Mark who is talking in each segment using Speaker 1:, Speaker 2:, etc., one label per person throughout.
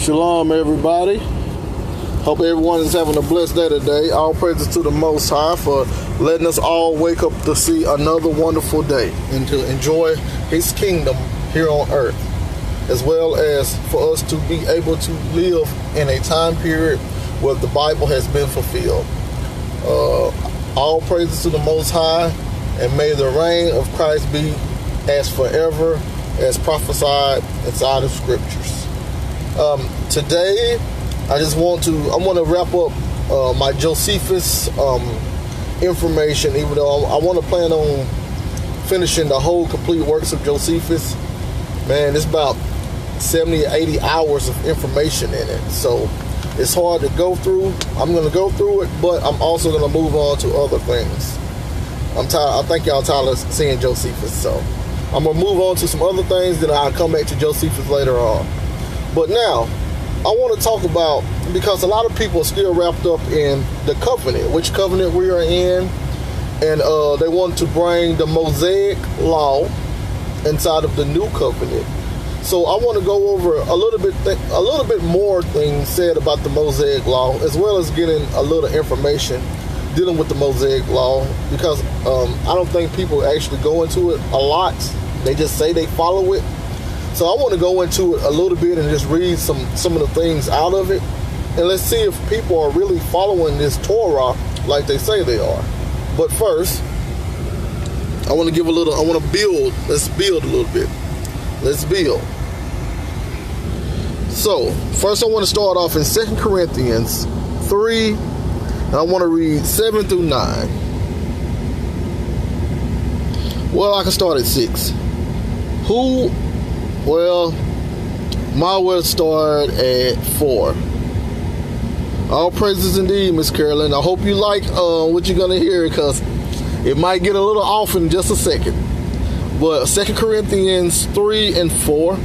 Speaker 1: Shalom, everybody. Hope everyone is having a blessed day today. All praises to the Most High for letting us all wake up to see another wonderful day and to enjoy His kingdom here on earth, as well as for us to be able to live in a time period where the Bible has been fulfilled. All praises to the Most High, and may the reign of Christ be as forever as prophesied inside of Scriptures. Today, I want to wrap up my Josephus information, even though I want to plan on finishing the whole complete works of Josephus. Man, it's about 70 or 80 hours of information in it, so it's hard to go through. I'm going to go through it, but I'm also going to move on to other things. I'm tired. I think y'all tired of seeing Josephus, so I'm going to move on to some other things, then I'll come back to Josephus later on. But now, I want to talk about, because a lot of people are still wrapped up in the covenant, which covenant we are in, and they want to bring the Mosaic law inside of the new covenant. So I want to go over a little bit more things said about the Mosaic law, as well as getting a little information dealing with the Mosaic law, because I don't think people actually go into it a lot. They just say they follow it. So I want to go into it a little bit and just read some of the things out of it. And let's see if people are really following this Torah like they say they are. But first, I want to build. Let's build a little bit. Let's build. So, first I want to start off in 2 Corinthians 3, and I want to read 7 through 9. Well, I can start at 6. Might well start at 4. All praises indeed, Miss Carolyn. I hope you like what you're going to hear, because it might get a little off in just a second. But 2 Corinthians 3 and 4.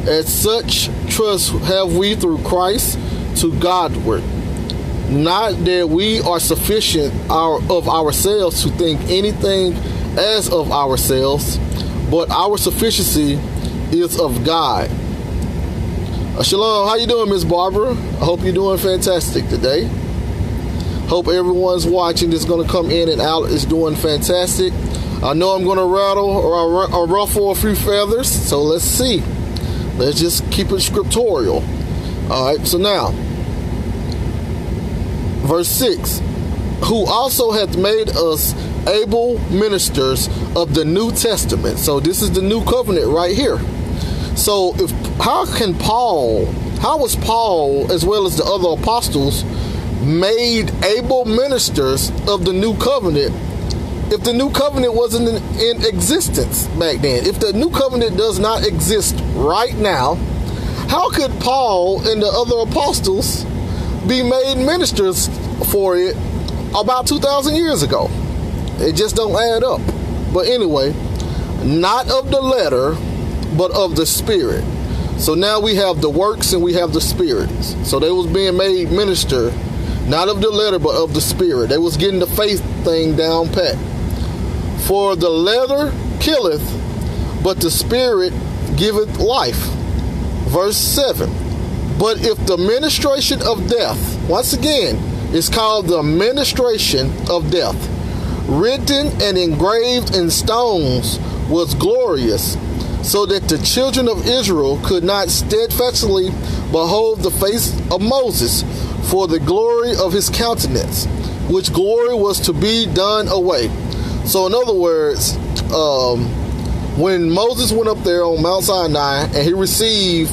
Speaker 1: As such trust have we through Christ to Godward. Not that we are sufficient of ourselves to think anything as of ourselves, but our sufficiency is of God. Shalom, how you doing, Miss Barbara? I hope you're doing fantastic today. Hope everyone's watching that's going to come in and out is doing fantastic. I know I'm going to rattle or ruffle a few feathers, so let's see. Let's just keep it scriptural. All right, so now, verse 6. Who also hath made us able ministers of the New Testament. So this is the new covenant right here. So how was Paul, as well as the other apostles, made able ministers of the new covenant if the new covenant wasn't in existence back then? If the new covenant does not exist right now, how could Paul and the other apostles be made ministers for it about 2,000 years ago? It just don't add up. But anyway, not of the letter, but of the Spirit. So now we have the works and we have the spirits. So they was being made minister, not of the letter, but of the Spirit. They was getting the faith thing down pat. For the letter killeth, but the Spirit giveth life. Verse 7. But if the ministration of death, once again, it's called the ministration of death, written and engraved in stones, was glorious, so that the children of Israel could not steadfastly behold the face of Moses for the glory of his countenance, which glory was to be done away. So in other words, when Moses went up there on Mount Sinai and he received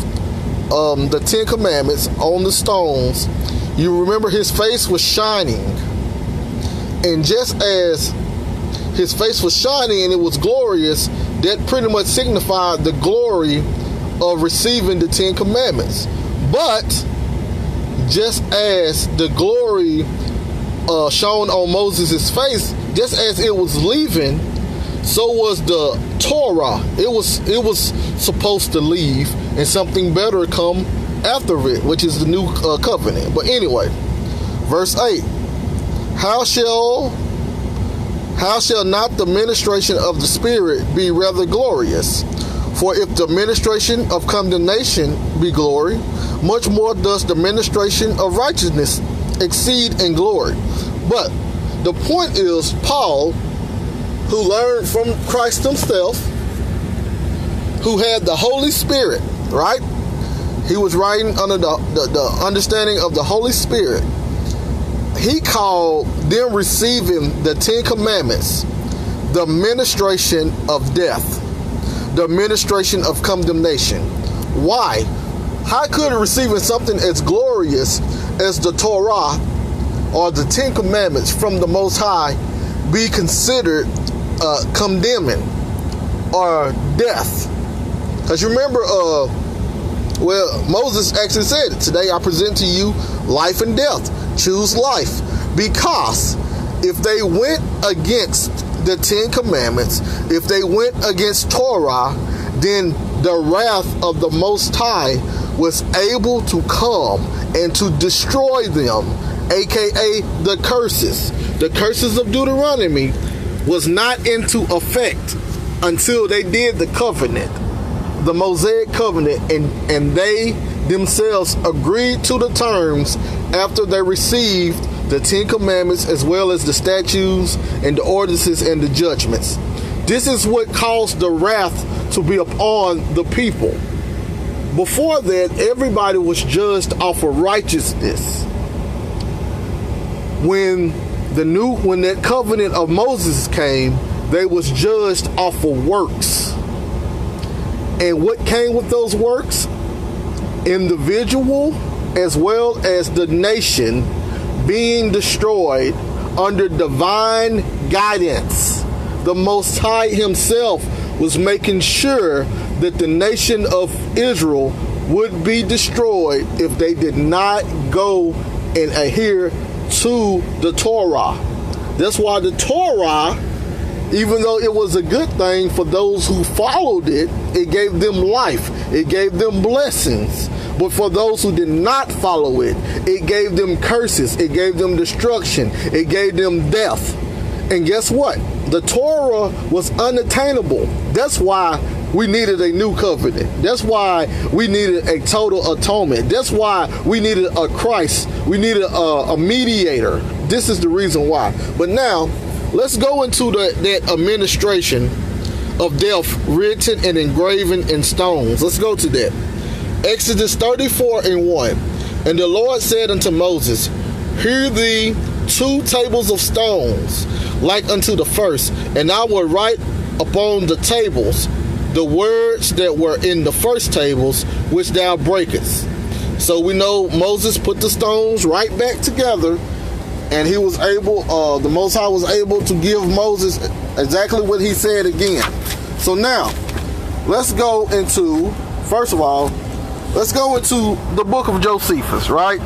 Speaker 1: the 10 Commandments on the stones, you remember his face was shining. And just as his face was shining and it was glorious, that pretty much signified the glory of receiving the 10 Commandments. But just as the glory shown on Moses' face, just as it was leaving, so was the Torah. It was supposed to leave and something better come after it, which is the new covenant. But anyway, verse 8. How shall not the ministration of the Spirit be rather glorious? For if the ministration of condemnation be glory, much more does the ministration of righteousness exceed in glory. But the point is, Paul, who learned from Christ himself, who had the Holy Spirit, right? He was writing under the understanding of the Holy Spirit. He called them receiving the 10 Commandments the ministration of death, the ministration of condemnation. Why? How could receiving something as glorious as the Torah or the 10 Commandments from the Most High be considered condemning or death? Because you remember, Moses actually said it. Today I present to you life and death. Choose life. Because if they went against the 10 Commandments, if they went against Torah, then the wrath of the Most High was able to come and to destroy them, aka the curses. The curses of Deuteronomy was not into effect until they did the covenant, the Mosaic covenant, and they themselves agreed to the terms after they received the 10 Commandments as well as the statutes and the ordinances and the judgments. This is what caused the wrath to be upon the people. Before that, everybody was judged off of righteousness. When that covenant of Moses came, they was judged off of works. And what came with those works? Individual as well as the nation being destroyed under divine guidance. The Most High himself was making sure that the nation of Israel would be destroyed if they did not go and adhere to the Torah. That's why the Torah, even though it was a good thing for those who followed it, it gave them life, it gave them blessings. But for those who did not follow it, it gave them curses, it gave them destruction, it gave them death. And guess what? The Torah was unattainable. That's why we needed a new covenant. That's why we needed a total atonement. That's why we needed a Christ. We needed a mediator. This is the reason why. But now, let's go into that administration of death written and engraven in stones. Let's go to that. Exodus 34:1. And the Lord said unto Moses, Hear thee 2 tables of stones, like unto the first, and I will write upon the tables the words that were in the first tables, which thou breakest. So we know Moses put the stones right back together, and he was able, the Most High was able to give Moses exactly what he said again. So now, let's go into, first of all, let's go into the book of Josephus, right?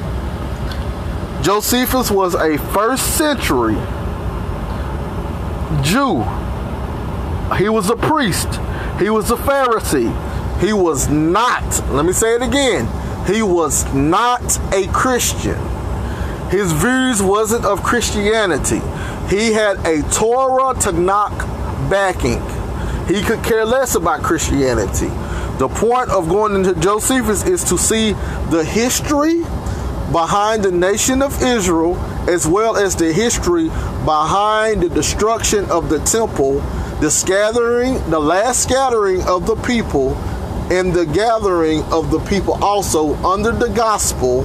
Speaker 1: Josephus was a 1st century Jew. He was a priest. He was a Pharisee. He was not, let me say it again, he was not a Christian. His views wasn't of Christianity. He had a Torah Tanakh backing. He could care less about Christianity. The point of going into Josephus is to see the history behind the nation of Israel, as well as the history behind the destruction of the temple, the last scattering of the people, and the gathering of the people also under the gospel,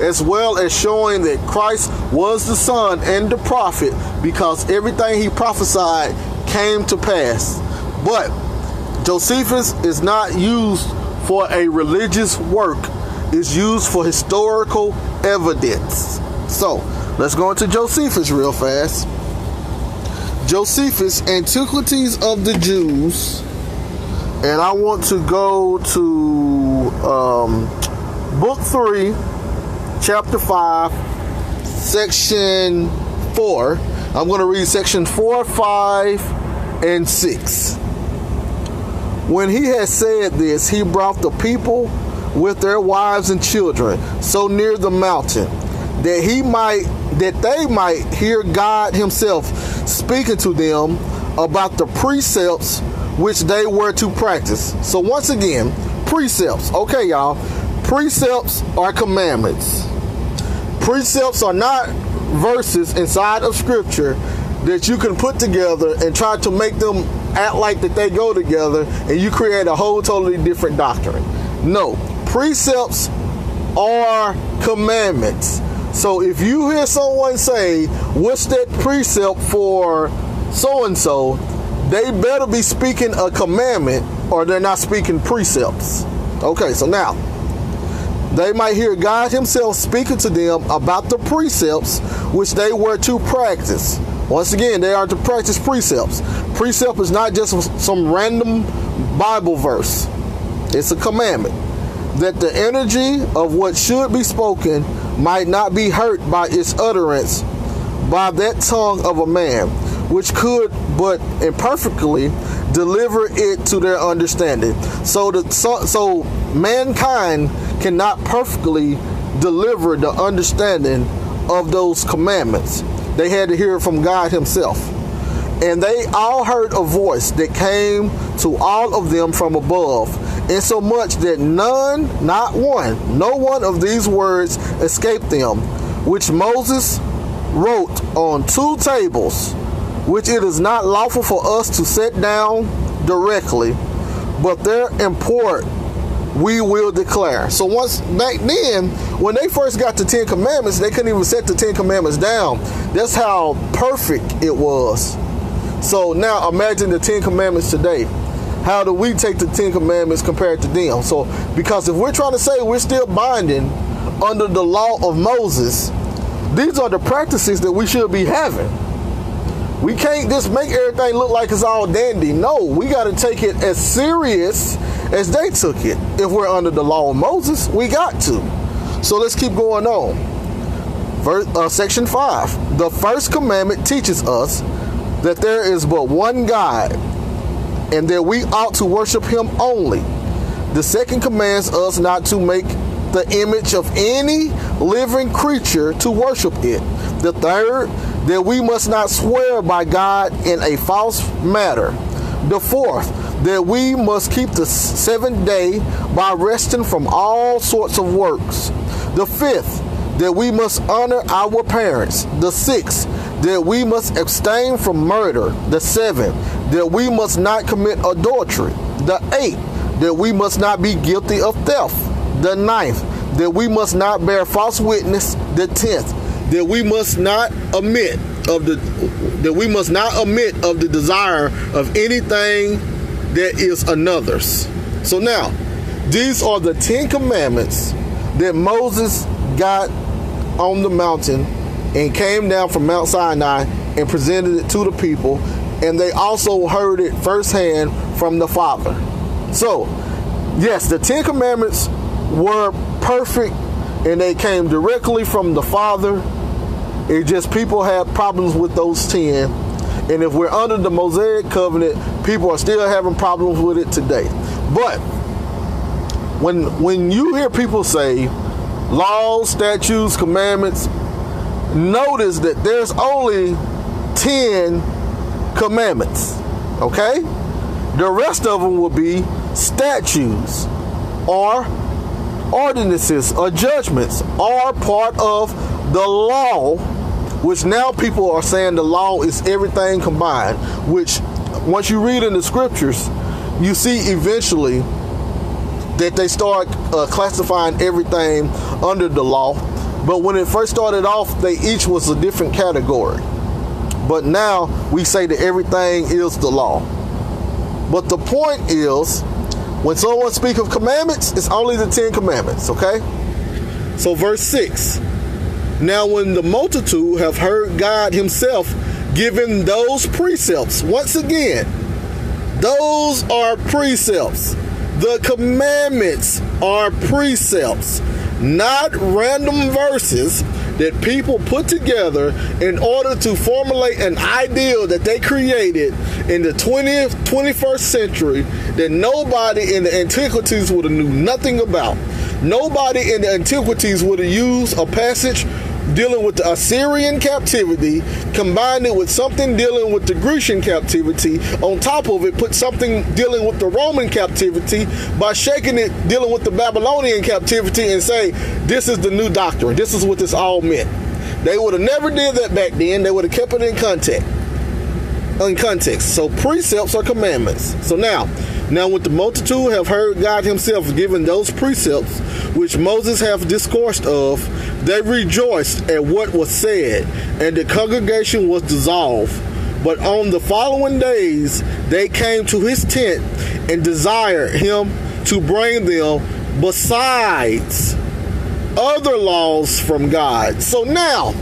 Speaker 1: as well as showing that Christ was the Son and the prophet, because everything he prophesied came to pass. But Josephus is not used for a religious work. It's used for historical evidence. So, let's go into Josephus real fast. Josephus, Antiquities of the Jews. And I want to go to Book 3, Chapter 5, Section 4. I'm going to read Section 4, 5, and 6. When he had said this, he brought the people with their wives and children so near the mountain that they might hear God himself speaking to them about the precepts which they were to practice. So once again, precepts. Okay, y'all. precepts are commandments. Precepts are not verses inside of Scripture that you can put together and try to make them act like that they go together, and you create a whole totally different doctrine. No, precepts are commandments. So if you hear someone say, what's that precept for so-and-so, they better be speaking a commandment or they're not speaking precepts. Okay, so now, they might hear God himself speaking to them about the precepts which they were to practice. Once again, they are to practice precepts. Precept is not just some random Bible verse. It's a commandment. That the energy of what should be spoken might not be hurt by its utterance by that tongue of a man, which could but imperfectly deliver it to their understanding. So mankind cannot perfectly deliver the understanding of those commandments. They had to hear it from God himself. And they all heard a voice that came to all of them from above, insomuch that none, not one, no one of these words escaped them, which Moses wrote on 2 tables, which it is not lawful for us to set down directly, but their import we will declare. So once back then, when they first got the 10 Commandments, they couldn't even set the 10 Commandments down. That's how perfect it was. So now imagine the 10 Commandments today. How do we take the 10 Commandments compared to them? So, because if we're trying to say we're still binding under the law of Moses, these are the practices that we should be having. We can't just make everything look like it's all dandy. No, we got to take it as serious as they took it. If we're under the law of Moses, we got to. So let's keep going on. Section 5. The first commandment teaches us that there is but one God, and that we ought to worship him only. The second commands us not to make the image of any living creature to worship it. The third, that we must not swear by God in a false matter. The fourth, that we must keep the 7th day by resting from all sorts of works. The fifth, that we must honor our parents. The sixth, that we must abstain from murder. The seventh, that we must not commit adultery. The eighth, that we must not be guilty of theft. The ninth, that we must not bear false witness. The 10th, that we must not omit of the desire of anything that is another's. So now, these are the 10 commandments that Moses got on the mountain and came down from Mount Sinai and presented it to the people, and they also heard it firsthand from the Father. So, yes, the 10 commandments were perfect and they came directly from the Father. It just people had problems with those 10. And if we're under the Mosaic covenant, people are still having problems with it today. But when you hear people say laws, statutes, commandments, notice that there's only 10 commandments. Okay? The rest of them will be statutes or ordinances or judgments or part of the law, which now people are saying the law is everything combined, which once you read in the scriptures, you see eventually that they start classifying everything under the law. But when it first started off, they each was a different category. But now we say that everything is the law. But the point is, when someone speaks of commandments, it's only the 10 commandments, okay? So verse 6. Now when the multitude have heard God himself giving those precepts, once again, those are precepts. The commandments are precepts, not random verses that people put together in order to formulate an ideal that they created in the 20th, 21st century that nobody in the antiquities would have knew nothing about. Nobody in the antiquities would have used a passage dealing with the Assyrian captivity, combined it with something dealing with the Grecian captivity, on top of it put something dealing with the Roman captivity, by shaking it dealing with the Babylonian captivity, and say, this is the new doctrine, this is what this all meant. They would have never did that back then. They would have kept it in context. So precepts are commandments. So now when the multitude have heard God himself giving those precepts which Moses hath discoursed of, they rejoiced at what was said, and the congregation was dissolved. But on the following days they came to his tent and desired him to bring them besides other laws from God. So now,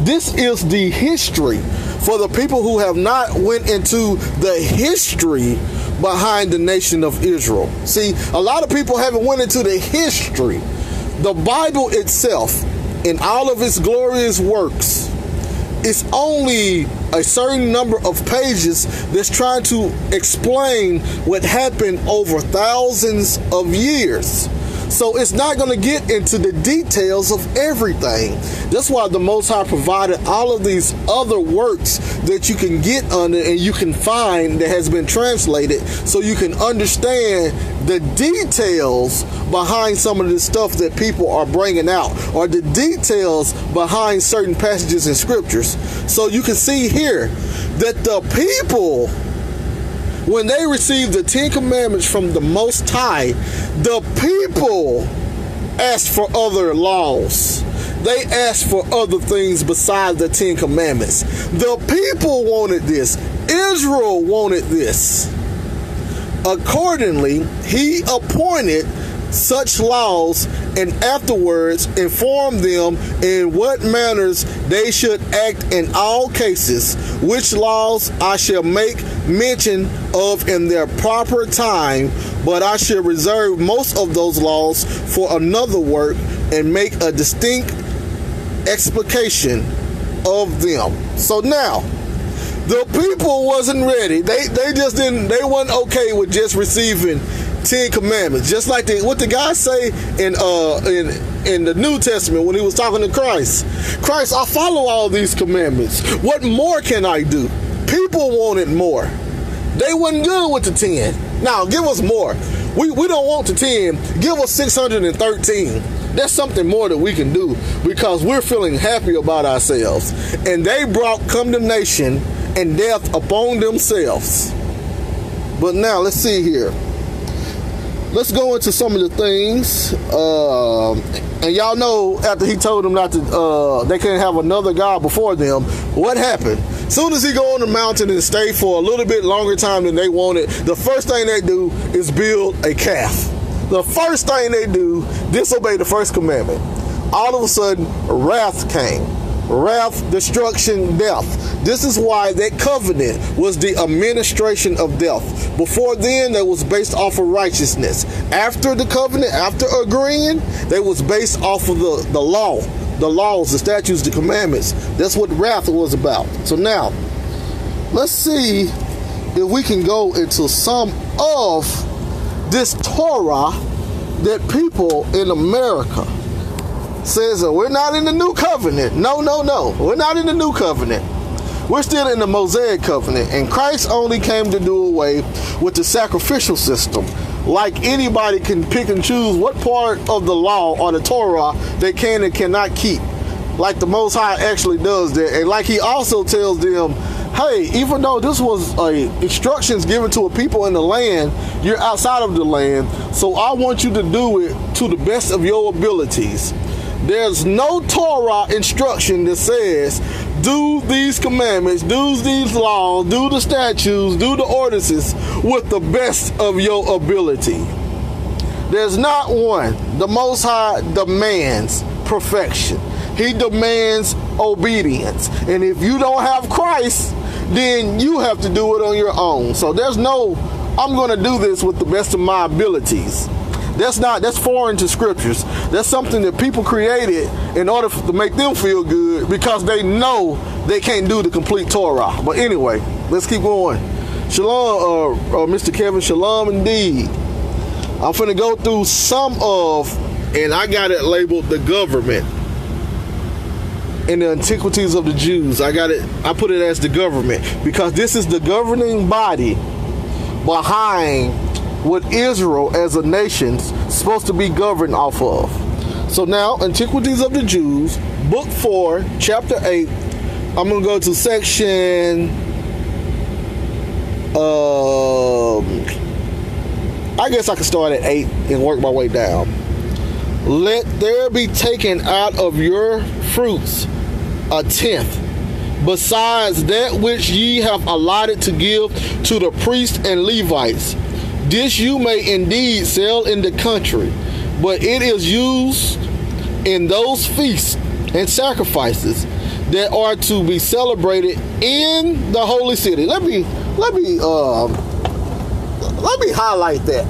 Speaker 1: this is the history for the people who have not went into the history behind the nation of Israel. See, a lot of people haven't went into the history. The Bible itself, in all of its glorious works, it's only a certain number of pages that's trying to explain what happened over thousands of years. So it's not going to get into the details of everything. That's why the Most High provided all of these other works that you can get under and you can find that has been translated, so you can understand the details behind some of the stuff that people are bringing out, or the details behind certain passages in scriptures. So you can see here that the people, when they received the 10 Commandments from the Most High, the people asked for other laws. They asked for other things besides the 10 Commandments. The people wanted this. Israel wanted this. Accordingly, he appointed such laws, and afterwards informed them in what manners they should act in all cases, which laws I shall make mention of in their proper time, but I shall reserve most of those laws for another work and make a distinct explication of them. So now, the people wasn't ready. They just didn't, they wasn't okay with just receiving 10 Commandments. Just like what the guy say in the New Testament when he was talking to Christ. Christ, I follow all these commandments. What more can I do? People wanted more. They wasn't good with the 10. Now, give us more. We don't want the 10. Give us 613. That's something more that we can do, because we're feeling happy about ourselves. And they brought condemnation and death upon themselves. But now, let's see here. Let's go into some of the things. And y'all know, after he told them not to, they couldn't have another God before them, what happened? Soon as he go on the mountain and stay for a little bit longer time than they wanted, the first thing they do is build a calf. The first thing they do, disobey the first commandment. All of a sudden, wrath came. Wrath, destruction, death. This is why that covenant was the administration of death. Before then, that was based off of righteousness. After the covenant, after agreeing, that was based off of the law, the laws, the statutes, the commandments. That's what wrath was about. So now, let's see if we can go into some of this Torah that people in America says that we're not in the new covenant. No. We're not in the new covenant. We're still in the Mosaic covenant, and Christ only came to do away with the sacrificial system. Like anybody can pick and choose what part of the law or the Torah they can and cannot keep. Like the Most High actually does that. And like he also tells them, hey, even though this was instructions given to a people in the land, you're outside of the land, so I want you to do it to the best of your abilities. There's no Torah instruction that says, do these commandments, do these laws, do the statutes, do the ordinances with the best of your ability. There's not one. The Most High demands perfection. He demands obedience. And if you don't have Christ, then you have to do it on your own. So there's no, I'm going to do this with the best of my abilities. That's foreign to scriptures. That's something that people created in order to make them feel good, because they know they can't do the complete Torah. But anyway, let's keep going. Shalom, Mr. Kevin, shalom indeed. I'm finna go through some of, and I got it labeled the government. in the antiquities of the Jews. I put it as the government, because this is the governing body behind what Israel as a nation's supposed to be governed off of. So now, Antiquities of the Jews, book 4, chapter 8. I'm going to go to section, I guess I can start at 8 and work my way down. Let there be taken out of your fruits 1/10, besides that which ye have allotted to give to the priests and Levites. This you may indeed sell in the country, but it is used in those feasts and sacrifices that are to be celebrated in the holy city. Let me highlight that.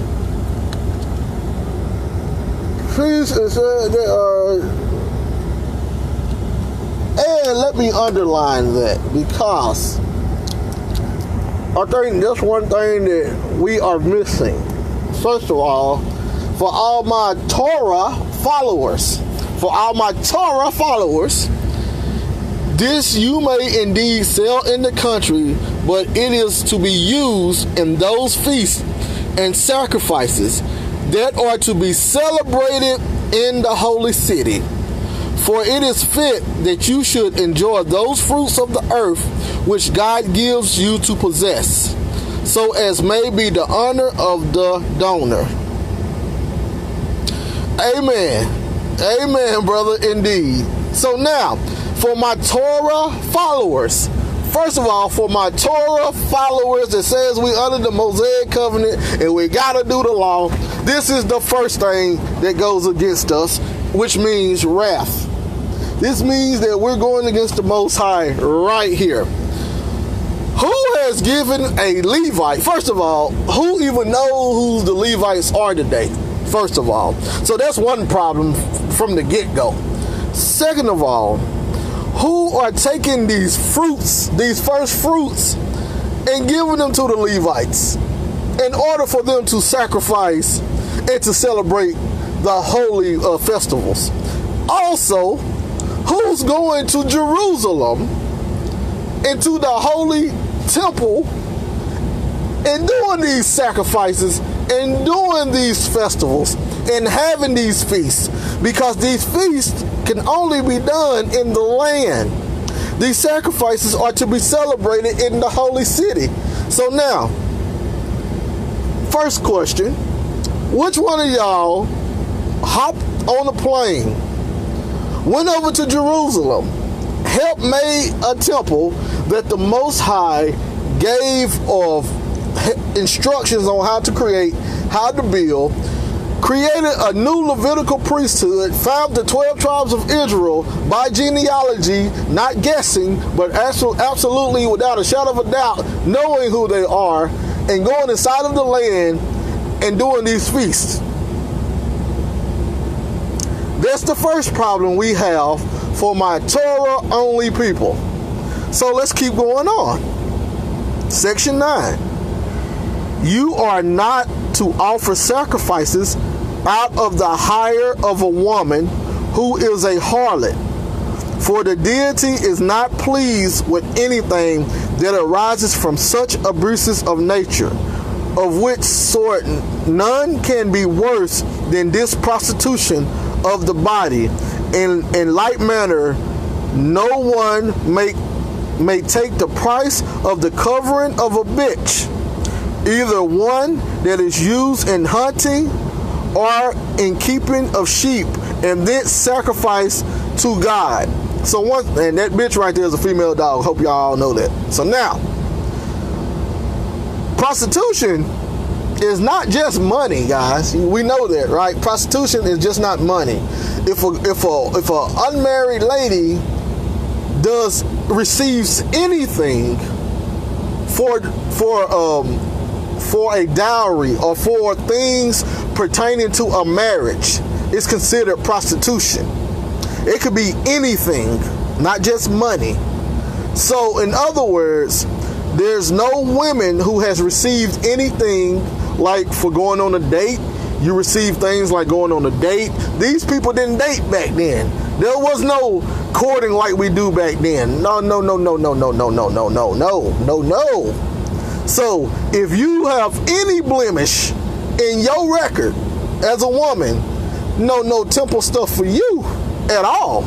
Speaker 1: And let me underline that, because I think that's one thing that we are missing. First of all, for all my Torah followers, this you may indeed sell in the country, but it is to be used in those feasts and sacrifices that are to be celebrated in the holy city. For it is fit that you should enjoy those fruits of the earth which God gives you to possess, so as may be the honor of the donor. Amen. Amen, brother, indeed. So now, for my Torah followers, first of all, for my Torah followers that says we under the Mosaic covenant and we gotta do the law, this is the first thing that goes against us, which means wrath. This means that we're going against the Most High right here. Who has given a Levite? First of all, who even know who the Levites are today? First of all. So that's one problem from the get-go. Second of all, who are taking these fruits, these first fruits, and giving them to the Levites in order for them to sacrifice and to celebrate the holy festivals? Also, who's going to Jerusalem, into the holy temple, and doing these sacrifices and doing these festivals and having these feasts? Because these feasts can only be done in the land. These sacrifices are to be celebrated in the holy city. So now, first question, which one of y'all hopped on a plane, went over to Jerusalem, helped made a temple that the Most High gave of instructions on how to create, how to build, created a new Levitical priesthood, found the 12 tribes of Israel by genealogy, not guessing, but absolutely without a shadow of a doubt, knowing who they are, and going inside of the land and doing these feasts? That's the first problem we have for my Torah-only people. So let's keep going on. Section 9. You are not to offer sacrifices out of the hire of a woman who is a harlot, for the deity is not pleased with anything that arises from such abuses of nature, of which sort none can be worse than this prostitution of the body. In like manner, no one may take the price of the covering of a bitch, either one that is used in hunting or in keeping of sheep, and then sacrifice to God. So and that bitch right there is a female dog. Hope y'all all know that. So now, prostitution is not just money, guys. We know that, right? Prostitution is just not money. If a unmarried lady receives anything for a dowry or for things pertaining to a marriage, it's considered prostitution. It could be anything, not just money. So in other words, there's no women who has received anything like for going on a date. You receive things like going on a date. These people didn't date back then. There was no courting like we do back then. No. So if you have any blemish in your record as a woman, no temple stuff for you at all.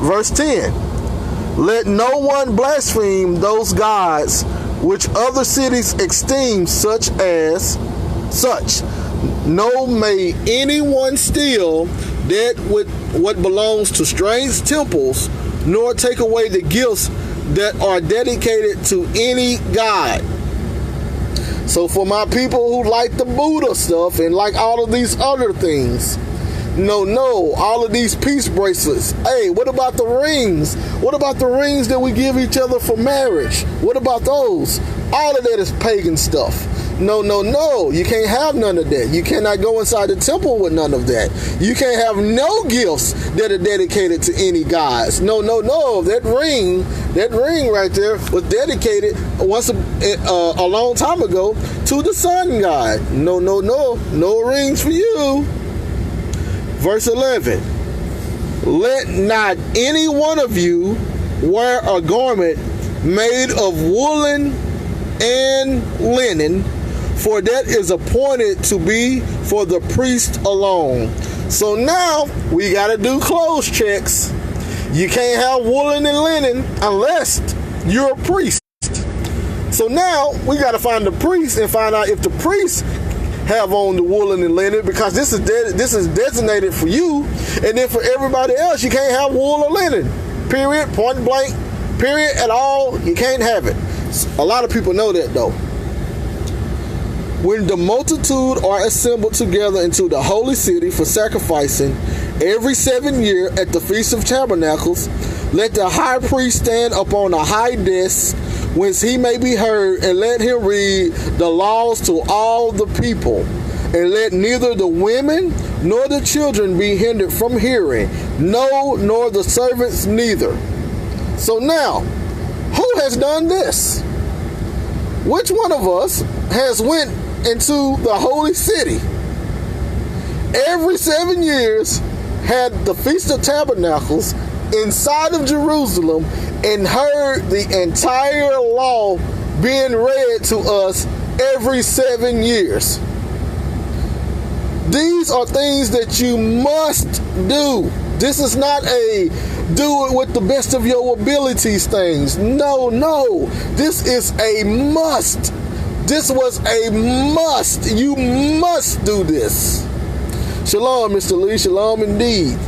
Speaker 1: Verse 10. Let no one blaspheme those gods which other cities esteem such. No may anyone steal that with what belongs to strange temples, nor take away the gifts that are dedicated to any god. So for my people who like the Buddha stuff and like all of these other things, no, all of these peace bracelets. Hey, what about the rings? What about the rings that we give each other for marriage? What about those? All of that is pagan stuff. No, you can't have none of that. You cannot go inside the temple with none of that. You can't have no gifts that are dedicated to any gods. No. That ring right there was dedicated once a long time ago to the sun god. No rings for you. Verse 11. Let not any one of you wear a garment made of woolen and linen, for that is appointed to be for the priest alone. So now we got to do clothes checks. You can't have woolen and linen unless you're a priest. So now we got to find the priest and find out if the priest have on the woolen and linen, because this is designated for you, and then for everybody else you can't have wool or linen. Period. Point blank. Period. At all. You can't have it. A lot of people know that though. When the multitude are assembled together into the holy city for sacrificing every 7 years at the Feast of Tabernacles, let the high priest stand upon a high desk whence he may be heard, and let him read the laws to all the people. And let neither the women nor the children be hindered from hearing, no, nor the servants neither. So now, who has done this? Which one of us has went into the holy city every 7 years, had the Feast of Tabernacles inside of Jerusalem, and heard the entire law being read to us every 7 years? These are things that you must do. This is not a do it with the best of your abilities things. No. This is a must. This was a must. You must do this. Shalom, Mr. Lee. Shalom indeed.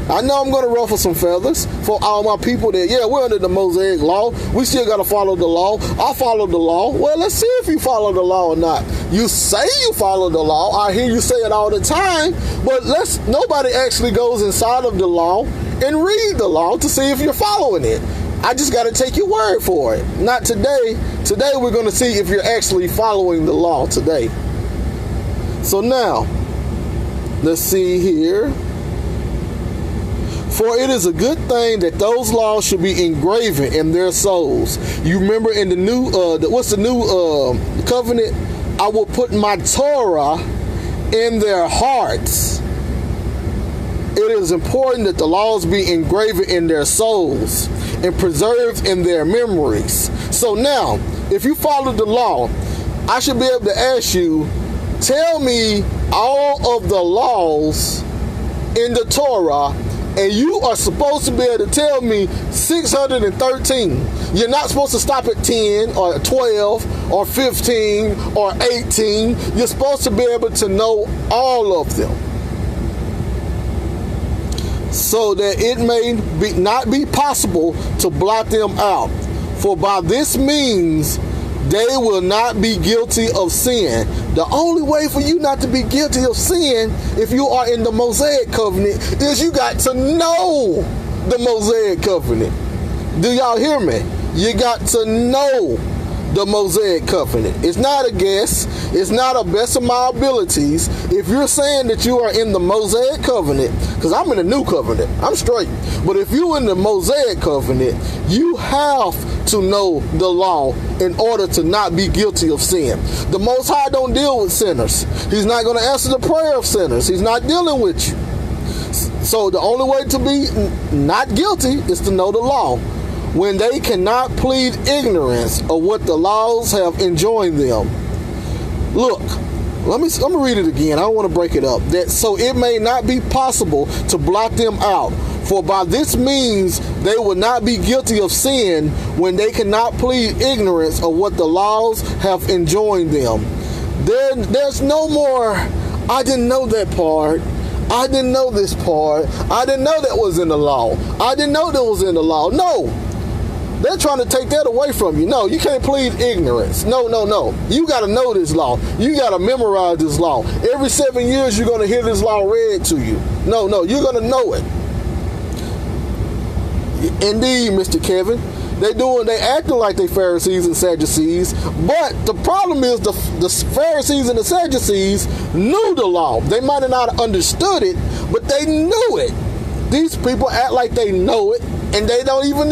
Speaker 1: I know I'm going to ruffle some feathers for all my people that, we're under the Mosaic law. We still got to follow the law. I follow the law. Well, let's see if you follow the law or not. You say you follow the law. I hear you say it all the time. But nobody actually goes inside of the law and read the law to see if you're following it. I just got to take your word for it. Not today. Today we're going to see if you're actually following the law today. So now, let's see here. For it is a good thing that those laws should be engraven in their souls. You remember in the new, what's the new covenant? I will put my Torah in their hearts. It is important that the laws be engraven in their souls and preserved in their memories. So now, if you follow the law, I should be able to ask you, tell me all of the laws in the Torah, and you are supposed to be able to tell me 613. You're not supposed to stop at 10 or 12 or 15 or 18. You're supposed to be able to know all of them, so that it may not be possible to blot them out. For by this means they will not be guilty of sin. The only way for you not to be guilty of sin, if you are in the Mosaic covenant, is you got to know the Mosaic covenant. Do y'all hear me? You got to know the Mosaic covenant. It's not a guess. It's not a best of my abilities. If you're saying that you are in the Mosaic covenant, because I'm in the new covenant, I'm straight. But if you're in the Mosaic covenant, you have to know the law in order to not be guilty of sin. The Most High don't deal with sinners. He's not going to answer the prayer of sinners. He's not dealing with you. So the only way to be not guilty is to know the law. When they cannot plead ignorance of what the laws have enjoined them. Look, let me read it again. I don't want to break it up. That so it may not be possible to blot them out. For by this means they will not be guilty of sin when they cannot plead ignorance of what the laws have enjoined them. There's no more, I didn't know that part. I didn't know this part. I didn't know that was in the law. I didn't know that was in the law. No. They're trying to take that away from you. No, you can't plead ignorance. No. You got to know this law. You got to memorize this law. Every 7 years, you're going to hear this law read to you. No, you're going to know it. Indeed, Mr. Kevin. They acting like they Pharisees and Sadducees. But the problem is the Pharisees and the Sadducees knew the law. They might have not understood it, but they knew it. These people act like they know it. And they don't even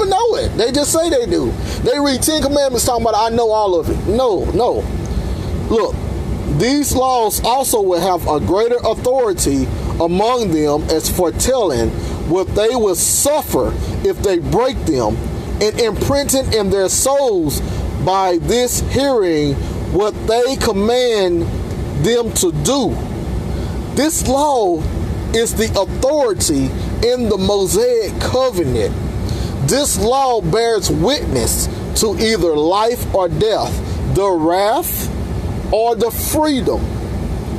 Speaker 1: know it. They just say they do. They read 10 Commandments talking about, I know all of it. No. Look, these laws also will have a greater authority among them as foretelling what they will suffer if they break them, and imprinting in their souls by this hearing what they command them to do. This law is the authority in the Mosaic covenant. This law bears witness to either life or death, the wrath or the freedom.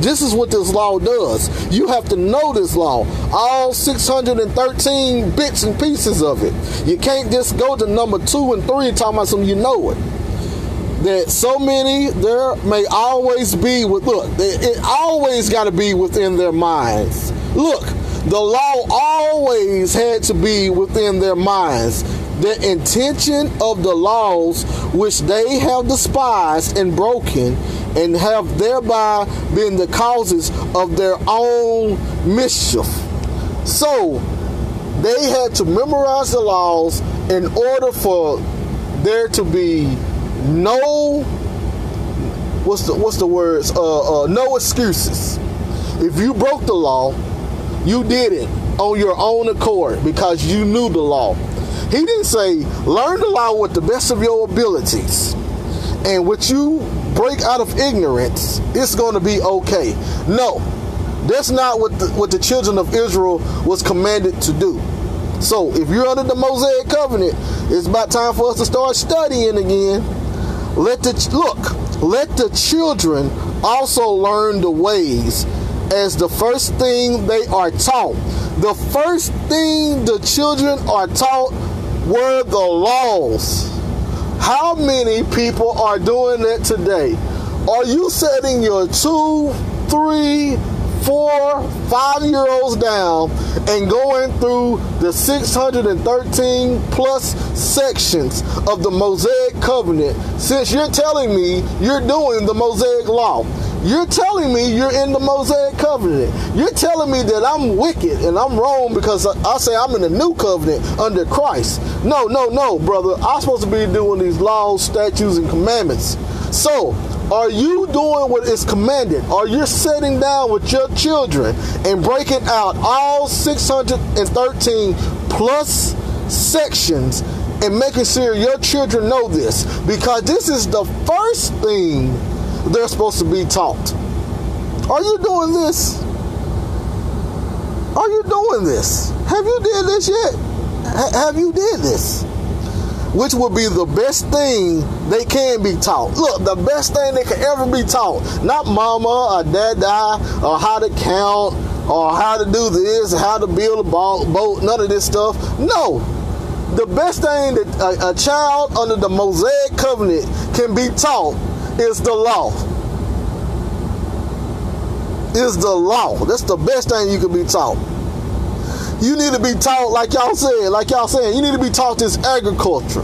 Speaker 1: This is what this law does. You have to know this law, all 613 bits and pieces of it. You can't just go to number 2 and 3 and talk about something you know it. That so many there may always be it always got to be within their minds. Look, the law always had to be within their minds. The intention of the laws which they have despised and broken, and have thereby been the causes of their own mischief. So they had to memorize the laws in order for there to be no no excuses. If you broke the law, you did it on your own accord because you knew the law. He didn't say, learn the law with the best of your abilities, and what you break out of ignorance, it's going to be okay. No, that's not what the children of Israel was commanded to do. So if you're under the Mosaic covenant, it's about time for us to start studying again. Let the children also learn the ways as the first thing they are taught. The first thing the children are taught were the laws. How many people are doing that today? Are you setting your 2, 3, 4, 5-year-olds down and going through the 613 plus sections of the Mosaic covenant, since you're telling me you're doing the Mosaic law? You're telling me you're in the Mosaic covenant. You're telling me that I'm wicked and I'm wrong because I say I'm in the new covenant under Christ. No, brother. I'm supposed to be doing these laws, statutes, and commandments. So, are you doing what is commanded? Are you sitting down with your children and breaking out all 613 plus sections and making sure your children know this? Because this is the first thing they're supposed to be taught. Are you doing this? Are you doing this? Have you did this yet? Have you did this? Which would be the best thing they can be taught. Look, the best thing they can ever be taught. Not mama or dada or how to count or how to do this, how to build a boat, none of this stuff. No. The best thing that a child under the Mosaic covenant can be taught is the law. Is the law. That's the best thing you can be taught. You need to be taught, like y'all saying, you need to be taught this agriculture.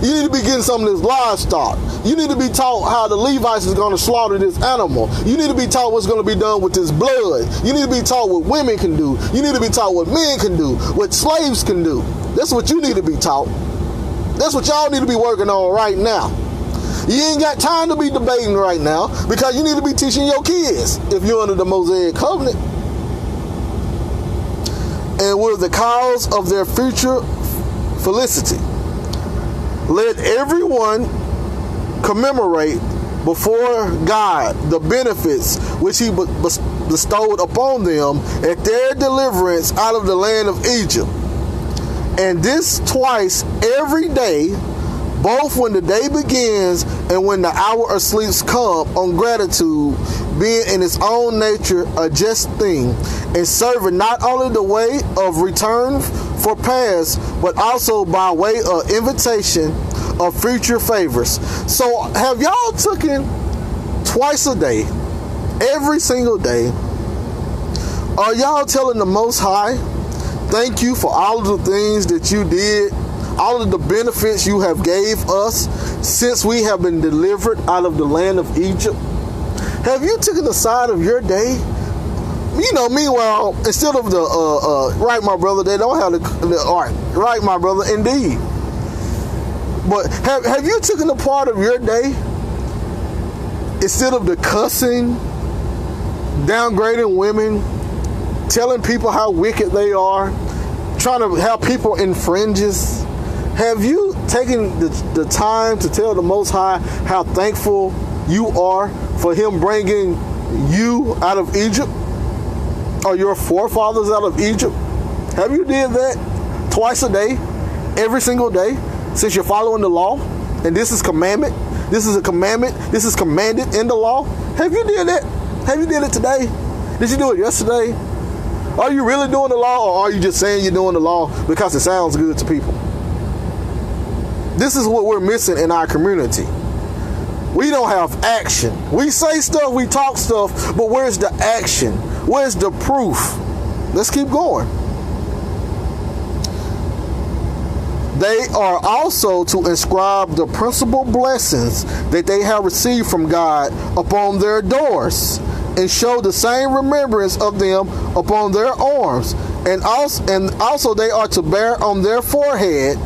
Speaker 1: You need to be getting some of this livestock. You need to be taught how the Levites is going to slaughter this animal. You need to be taught what's going to be done with this blood. You need to be taught what women can do. You need to be taught what men can do, what slaves can do. That's what you need to be taught. That's what y'all need to be working on right now. You ain't got time to be debating right now because you need to be teaching your kids if you're under the Mosaic covenant. and were the cause of their future felicity. Let everyone commemorate before God the benefits which he bestowed upon them at their deliverance out of the land of Egypt. And this twice every day, both when the day begins and when the hour of sleep come, on gratitude, being in its own nature a just thing, and serving not only the way of return for past, but also by way of invitation of future favors. So have y'all taken twice a day, every single day? Are y'all telling the Most High, thank you for all of the things that you did, all of the benefits you have gave us since we have been delivered out of the land of Egypt? Have you taken the side of your day? You know, meanwhile, instead of the right, my brother, they don't have the art. Right, my brother, indeed. But have you taken the part of your day, instead of the cussing, downgrading women, telling people how wicked they are, trying to have people in fringes? Have you taken the time to tell the Most High how thankful you are for him bringing you out of Egypt, or your forefathers out of Egypt? Have you did that twice a day, every single day, since you're following the law? And this is commandment. This is a commandment. This is commanded in the law. Have you did that? Have you did it today? Did you do it yesterday? Are you really doing the law, or are you just saying you're doing the law because it sounds good to people? This is what we're missing in our community. We don't have action. We say stuff, we talk stuff, but where's the action? Where's the proof? Let's keep going. They are also to inscribe the principal blessings that they have received from God upon their doors, and show the same remembrance of them upon their arms. And also they are to bear on their forehead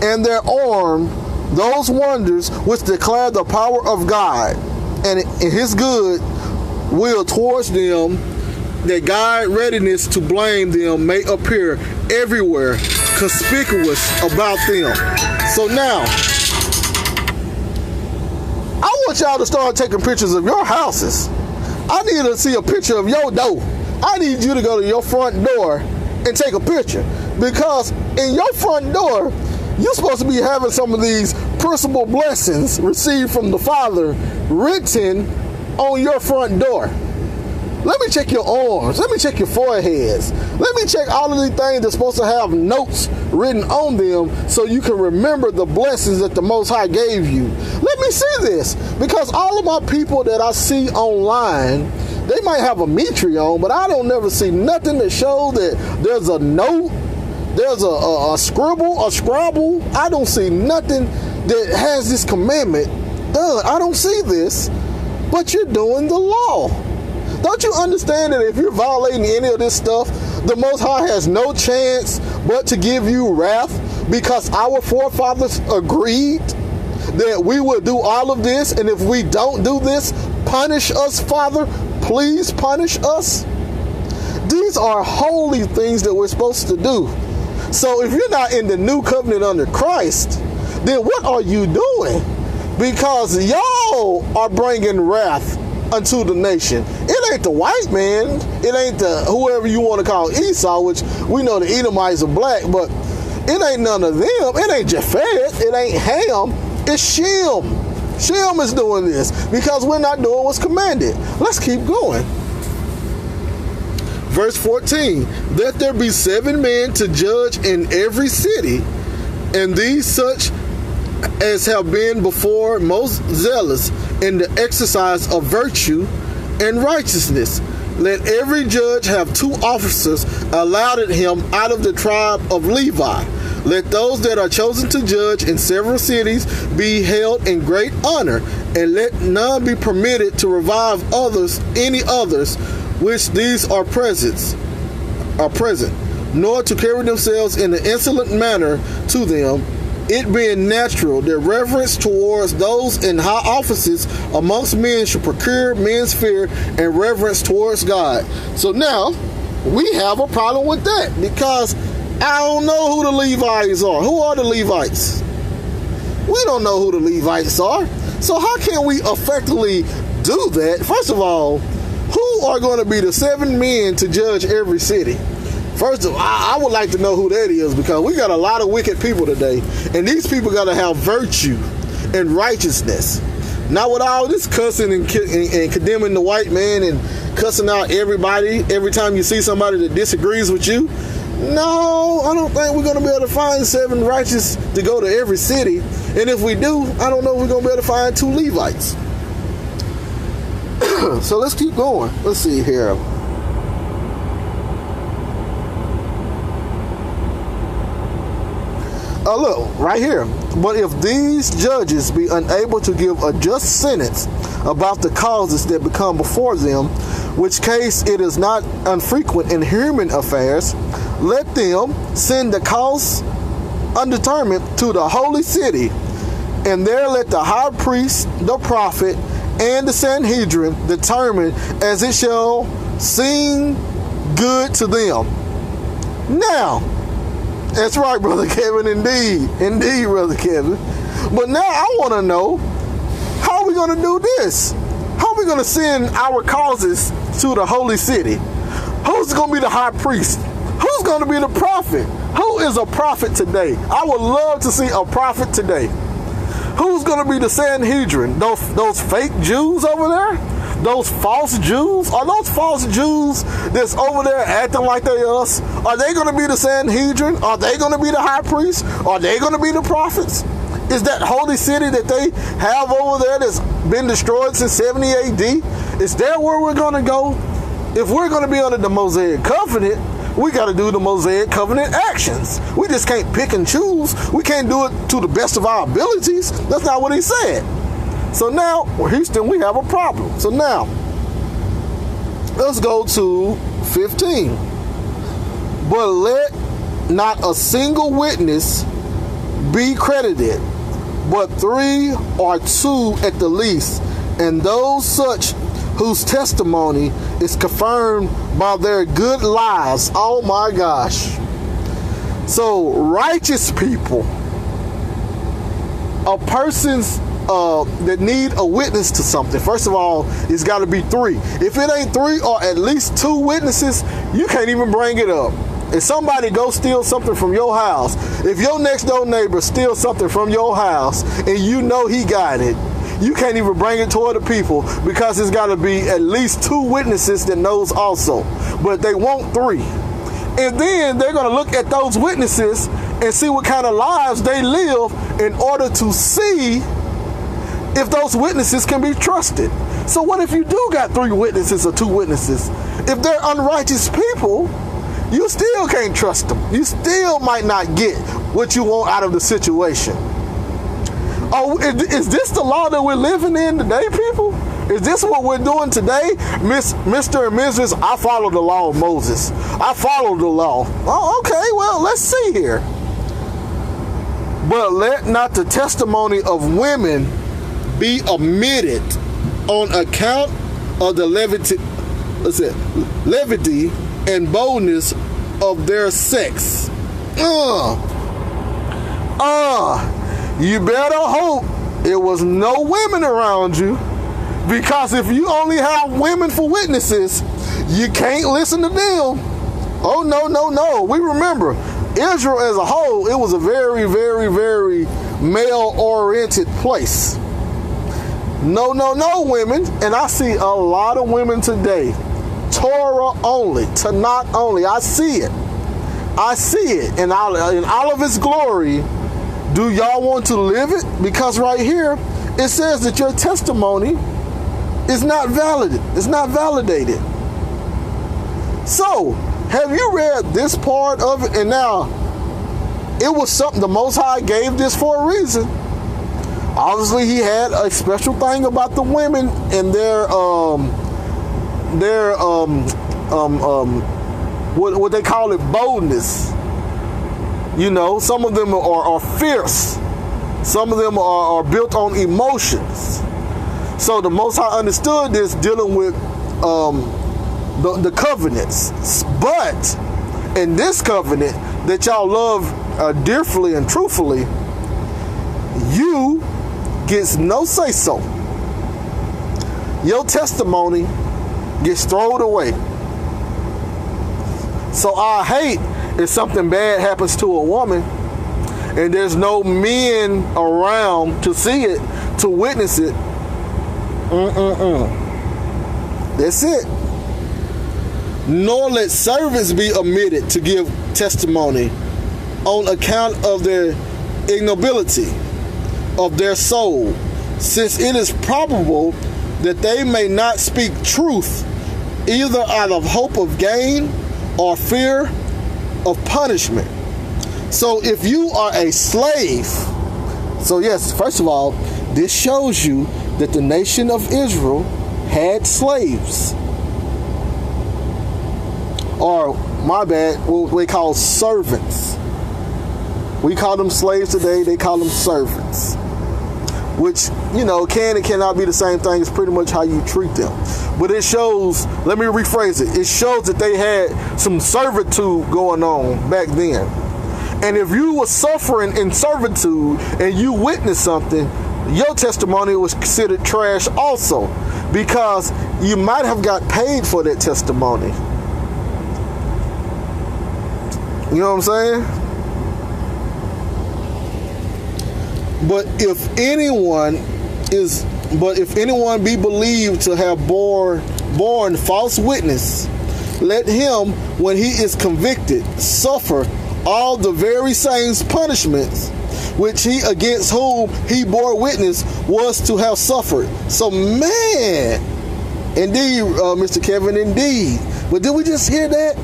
Speaker 1: and their arm those wonders which declare the power of God and in his good will towards them, that God readiness to blame them may appear everywhere, conspicuous about them. So now, I want y'all to start taking pictures of your houses. I need to see a picture of your door. I need you to go to your front door and take a picture, because in your front door, you're supposed to be having some of these principal blessings received from the Father written on your front door. Let me check your arms. Let me check your foreheads. Let me check all of these things that's supposed to have notes written on them, so you can remember the blessings that the Most High gave you. Let me see this, because all of my people that I see online, they might have a Mitri on, but I don't never see nothing that shows that there's a note, there's a scribble, a scrabble. I don't see nothing that has this commandment done. I don't see this, but you're doing the law. Don't you understand that if you're violating any of this stuff, the Most High has no chance but to give you wrath, because our forefathers agreed that we would do all of this, and if we don't do this, punish us, Father. Please punish us. These are holy things that we're supposed to do. So if you're not in the new covenant under Christ, then what are you doing? Because y'all are bringing wrath unto the nation. It ain't the white man. It ain't the whoever you want to call Esau, which we know the Edomites are black, but it ain't none of them. It ain't Japheth. It ain't Ham. It's Shem. Shem is doing this because we're not doing what's commanded. Let's keep going. Verse 14, let there be 7 men to judge in every city, and these such as have been before most zealous in the exercise of virtue and righteousness. Let every judge have 2 officers allotted him out of the tribe of Levi. Let those that are chosen to judge in several cities be held in great honor, and let none be permitted to revive any others, which these are present, nor to carry themselves in an insolent manner to them, it being natural that reverence towards those in high offices amongst men should procure men's fear and reverence towards God. So now, we have a problem with that because I don't know who the Levites are. Who are the Levites? We don't know who the Levites are. So how can we effectively do that? First of all, who are going to be the 7 men to judge every city? First of all, I would like to know who that is because we got a lot of wicked people today. And these people got to have virtue and righteousness. Not with all this cussing and condemning the white man and cussing out everybody every time you see somebody that disagrees with you. No, I don't think we're going to be able to find 7 righteous to go to every city. And if we do, I don't know if we're going to be able to find 2 Levites. So let's keep going. Let's see here. Look, right here. But if these judges be unable to give a just sentence about the causes that become before them, which case it is not unfrequent in human affairs, let them send the cause undetermined to the holy city, and there let the high priest, the prophet, and the Sanhedrin determine as it shall seem good to them. Now, that's right, Brother Kevin, indeed. Indeed, Brother Kevin. But now I want to know, how are we going to do this? How are we going to send our causes to the holy city? Who's going to be the high priest? Who's going to be the prophet? Who is a prophet today? I would love to see a prophet today. Who's going to be the Sanhedrin? Those fake Jews over there? Those false Jews? Are those false Jews that's over there acting like they us? Are they going to be the Sanhedrin? Are they going to be the high priest? Are they going to be the prophets? Is that holy city that they have over there that's been destroyed since 70 AD? Is that where we're going to go? If we're going to be under the Mosaic covenant, we got to do the Mosaic covenant actions. We just can't pick and choose. We can't do it to the best of our abilities. That's not what he said. So now, Houston, we have a problem. So now, let's go to 15. But let not a single witness be credited, but 3 or 2 at the least, and those such whose testimony is confirmed by their good lives. Oh my gosh. So righteous people, a person's that need a witness to something, first of all, it's got to be 3. If it ain't 3 or at least 2 witnesses, you can't even bring it up. If somebody go steal something from your house, if your next door neighbor steals something from your house and you know he got it, you can't even bring it to other people because it's got to be at least 2 witnesses that knows also. But they want 3. And then they're going to look at those witnesses and see what kind of lives they live in order to see if those witnesses can be trusted. So what if you do got 3 witnesses or 2 witnesses? If they're unrighteous people, you still can't trust them. You still might not get what you want out of the situation. Oh, is this the law that we're living in today, people? Is this what we're doing today? Mr. and Mrs., I follow the law of Moses. I follow the law. Oh, okay, well, let's see here. But let not the testimony of women be omitted on account of the levity and boldness of their sex. You better hope it was no women around you, because if you only have women for witnesses, you can't listen to them. Oh, no. We remember, Israel as a whole, it was a very, very, very male-oriented place. No, women. And I see a lot of women today, Torah only, Tanakh only. I see it in all of its glory. Do y'all want to live it? Because right here, it says that your testimony is not valid. It's not validated. So, have you read this part of it? And now, it was something the Most High gave this for a reason. Obviously, he had a special thing about the women and their what they call it, boldness. You know, some of them are fierce. Some of them are built on emotions. So the Most High understood this, dealing with the covenants. But in this covenant that y'all love dearly and truthfully, you gets no say-so. Your testimony gets thrown away. So I hate if something bad happens to a woman and there's no men around to see it, to witness it. That's it. Nor let servants be omitted to give testimony on account of their ignobility of their soul, since it is probable that they may not speak truth, either out of hope of gain or fear of punishment. So if you are a slave, so yes, first of all, this shows you that the nation of Israel had slaves. Or, my bad, what we call servants. We call them slaves today, they call them servants. Which, you know, can and cannot be the same thing. It's pretty much how you treat them. But it shows, let me rephrase it, it shows that they had some servitude going on back then. And if you were suffering in servitude and you witnessed something, your testimony was considered trash also, because you might have got paid for that testimony. You know what I'm saying? But if anyone be believed to have borne false witness, let him, when he is convicted, suffer all the very same punishments which he against whom he bore witness was to have suffered. So, man, indeed, Mr. Kevin, indeed. But did we just hear that?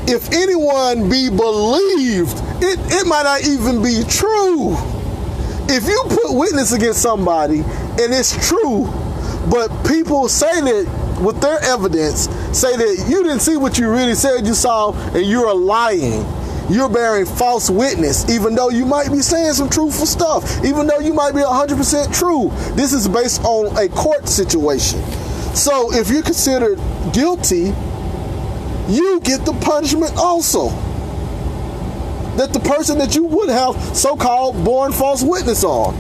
Speaker 1: If anyone be believed, it might not even be true. If you put witness against somebody and it's true, but people say that with their evidence, say that you didn't see what you really said you saw and you're lying. You're bearing false witness, even though you might be saying some truthful stuff, even though you might be 100% true. This is based on a court situation. So if you're considered guilty, you get the punishment also that the person that you would have so-called borne false witness on.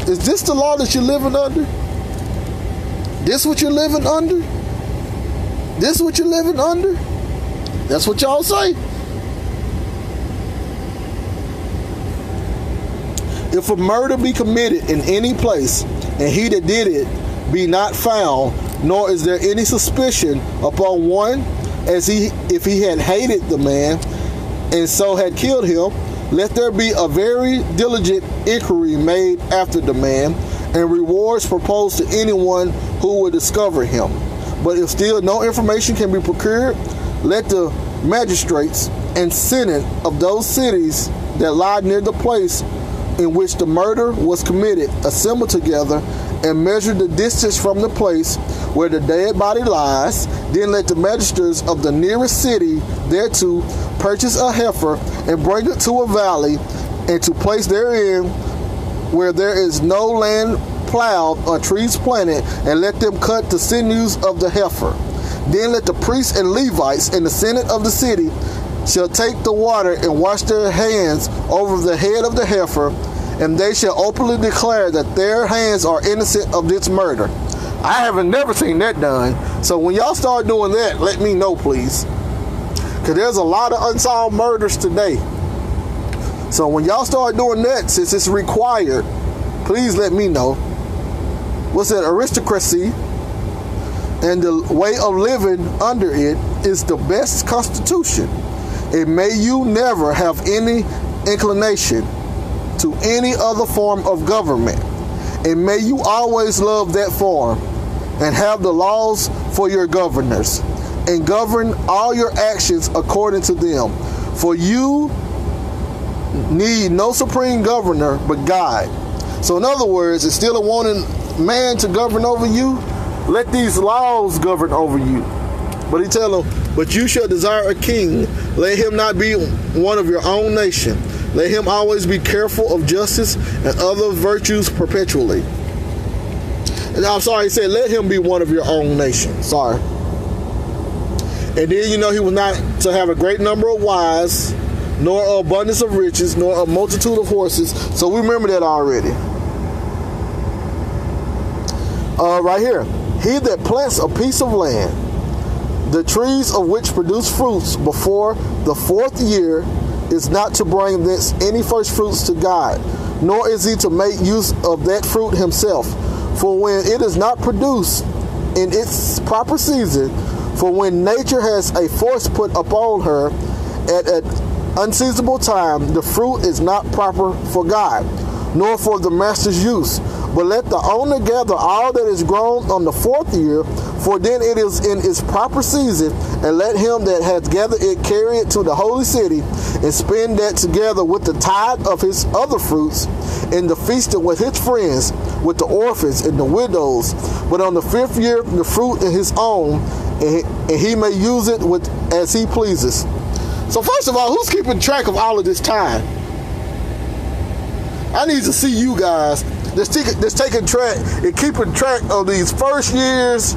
Speaker 1: Is this the law that you're living under? This what you're living under? This what you're living under? That's what y'all say. If a murder be committed in any place, and he that did it be not found, nor is there any suspicion upon one, as if he had hated the man, and so had killed him, let there be a very diligent inquiry made after the man, and rewards proposed to anyone who will discover him. But if still no information can be procured, let the magistrates and senate of those cities that lie near the place in which the murder was committed assemble together and measure the distance from the place where the dead body lies. Then let the magistrates of the nearest city thereto purchase a heifer and bring it to a valley, and to place therein where there is no land plowed or trees planted, and let them cut the sinews of the heifer. Then let the priests and Levites in the senate of the city shall take the water and wash their hands over the head of the heifer, and they shall openly declare that their hands are innocent of this murder. I haven't never seen that done. So when y'all start doing that, let me know, please. Because there's a lot of unsolved murders today. So when y'all start doing that, since it's required, please let me know. What's that? Aristocracy and the way of living under it is the best constitution. And may you never have any inclination to any other form of government. And may you always love that form and have the laws for your governors, and govern all your actions according to them. For you need no supreme governor but God. So in other words, it's still a wanting man to govern over you. Let these laws govern over you. But he tell them, but you shall desire a king. Let him not be one of your own nation. Let him always be careful of justice and other virtues perpetually. I'm sorry, he said, let him be one of your own nation. Sorry. And then, he was not to have a great number of wives, nor abundance of riches, nor a multitude of horses. So we remember that already. Right here. He that plants a piece of land, the trees of which produce fruits before the 4th year, is not to bring thence any first fruits to God, nor is he to make use of that fruit himself. For when it is not produced in its proper season, for when nature has a force put upon her at an unseasonable time, the fruit is not proper for God, nor for the master's use. But let the owner gather all that is grown on the 4th year, for then it is in its proper season, and let him that hath gathered it carry it to the holy city, and spend that together with the tithe of his other fruits, in the feasting with his friends, with the orphans and the widows. But on the 5th year, the fruit in his own, and he may use it with as he pleases. So first of all, who's keeping track of all of this time? I need to see you guys that's taking track and keeping track of these first years,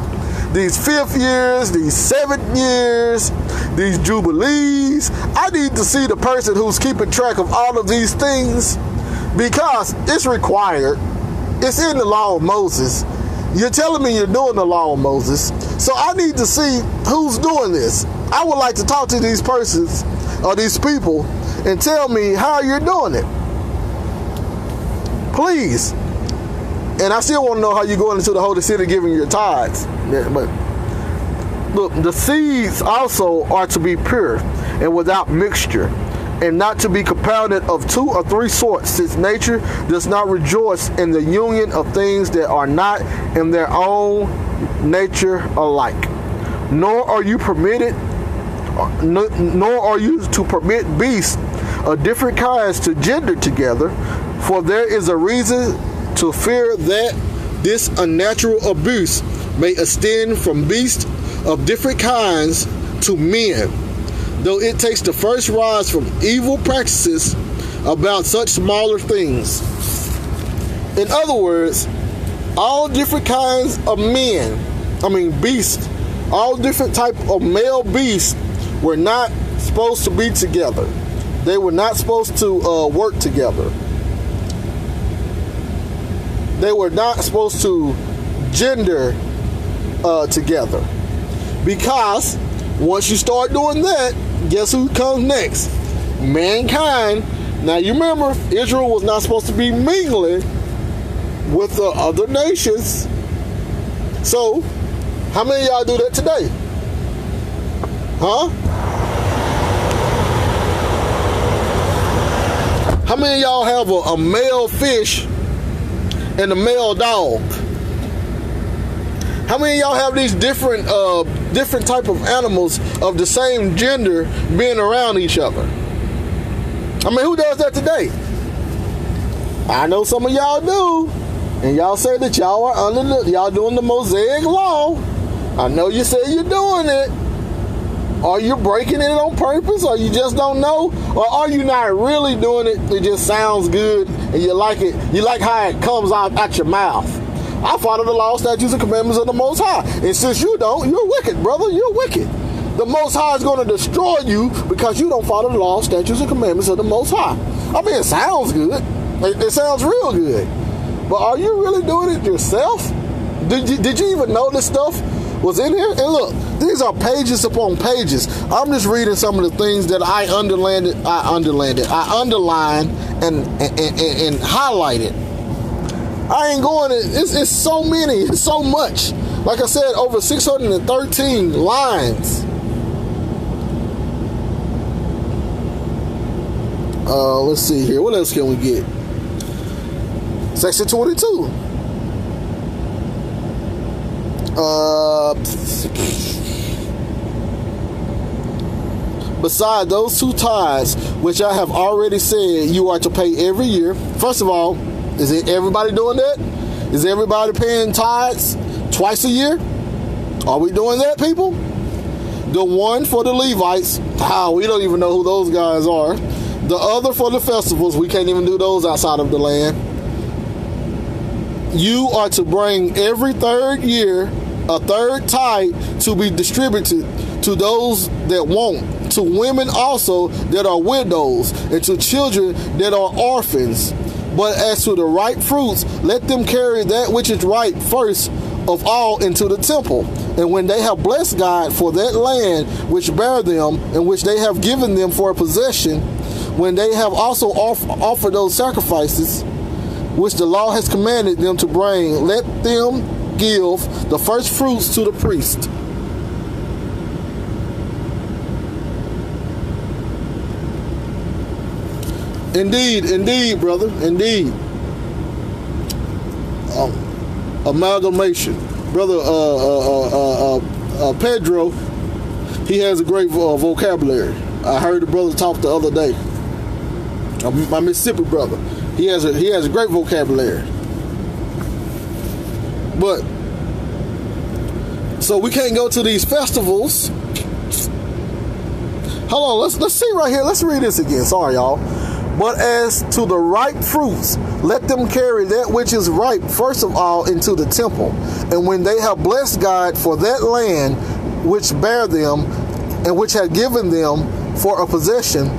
Speaker 1: these 5th years, these 7th years, these jubilees. I need to see the person who's keeping track of all of these things, because it's required. It's in the law of Moses. You're telling me you're doing the law of Moses, so I need to see who's doing this. I would like to talk to these persons or these people and tell me how you're doing it. Please. And I still want to know how you're going into the holy city giving your tithes. Yeah, but look, the seeds also are to be pure and without mixture, and not to be compounded of 2 or 3 sorts, since nature does not rejoice in the union of things that are not in their own nature alike. Nor are you to permit beasts of different kinds to gender together, for there is a reason to fear that this unnatural abuse may extend from beasts of different kinds to men, though it takes the first rise from evil practices about such smaller things. In other words, all different kinds of beasts, all different type of male beasts were not supposed to be together. They were not supposed to work together. They were not supposed to gender together. Because once you start doing that, guess who comes next? Mankind. Now you remember, Israel was not supposed to be mingling with the other nations. So, how many of y'all do that today? Huh? How many of y'all have a male fish and a male dog? How many of y'all have these different type of animals of the same gender being around each other? I mean, who does that today? I know some of y'all do, and y'all say that y'all are y'all doing the Mosaic law. I know you say you're doing it. Are you breaking it on purpose, or you just don't know? Or are you not really doing it? It just sounds good, and you like it. You like how it comes out your mouth. I follow the law, statutes, and commandments of the Most High. And since you don't, you're wicked, brother. You're wicked. The Most High is going to destroy you because you don't follow the law, statutes, and commandments of the Most High. I mean, it sounds good. It sounds real good. But are you really doing it yourself? Did you even know this stuff was in here? And look, these are pages upon pages. I'm just reading some of the things that I underlined and highlighted. I ain't going to, it's so many, it's so much. Like I said, over 613 lines. Let's see here. What else can we get? Section 22. Beside those 2 tithes, which I have already said you are to pay every year. First of all, is everybody doing that? Is everybody paying tithes twice a year? Are we doing that, people? The one for the Levites, we don't even know who those guys are. The other for the festivals, we can't even do those outside of the land. you are to bring every third year a third tithe to be distributed to those that want, to women also that are widows, and to children that are orphans. But as to the ripe fruits, let them carry that which is ripe first of all into the temple. And when they have blessed God for that land which bear them, and which they have given them for a possession, when they have also offered those sacrifices which the law has commanded them to bring, let them give the first fruits to the priest. Indeed, brother, indeed. Amalgamation. Brother Pedro, he has a great vocabulary. I heard the brother talk the other day. My Mississippi brother. He has a great vocabulary. But so we can't go to these festivals. Hold on, let's see right here. Let's read this again. Sorry, y'all. But as to the ripe fruits, let them carry that which is ripe first of all into the temple. And when they have blessed God for that land which bear them, and which had given them for a possession,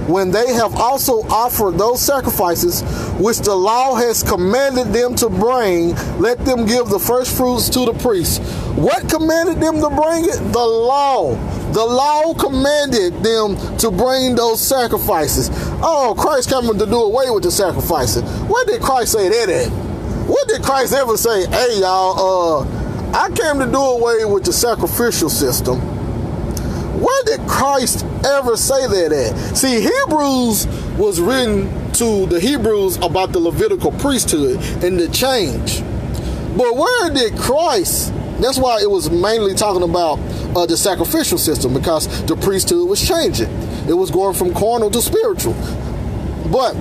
Speaker 1: when they have also offered those sacrifices which the law has commanded them to bring, let them give the first fruits to the priest. What commanded them to bring it? The law. The law commanded them to bring those sacrifices. Oh, Christ coming to do away with the sacrifices. Where did Christ say that at? What did Christ ever say? Hey, y'all, I came to do away with the sacrificial system. Where did Christ ever say that at? See, Hebrews was written to the Hebrews about the Levitical priesthood and the change. But where did Christ? That's why it was mainly talking about the sacrificial system, because the priesthood was changing. It was going from carnal to spiritual. But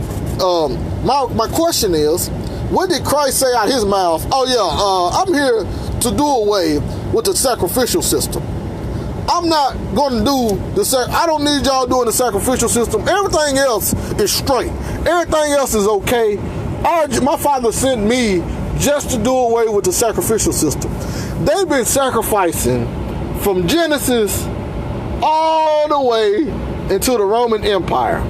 Speaker 1: my question is, what did Christ say out his mouth? Oh yeah, I'm here to do away with the sacrificial system. I'm not going to do I don't need y'all doing the sacrificial system. Everything else is straight. Everything else is okay. My Father sent me just to do away with the sacrificial system. They've been sacrificing from Genesis all the way into the Roman Empire.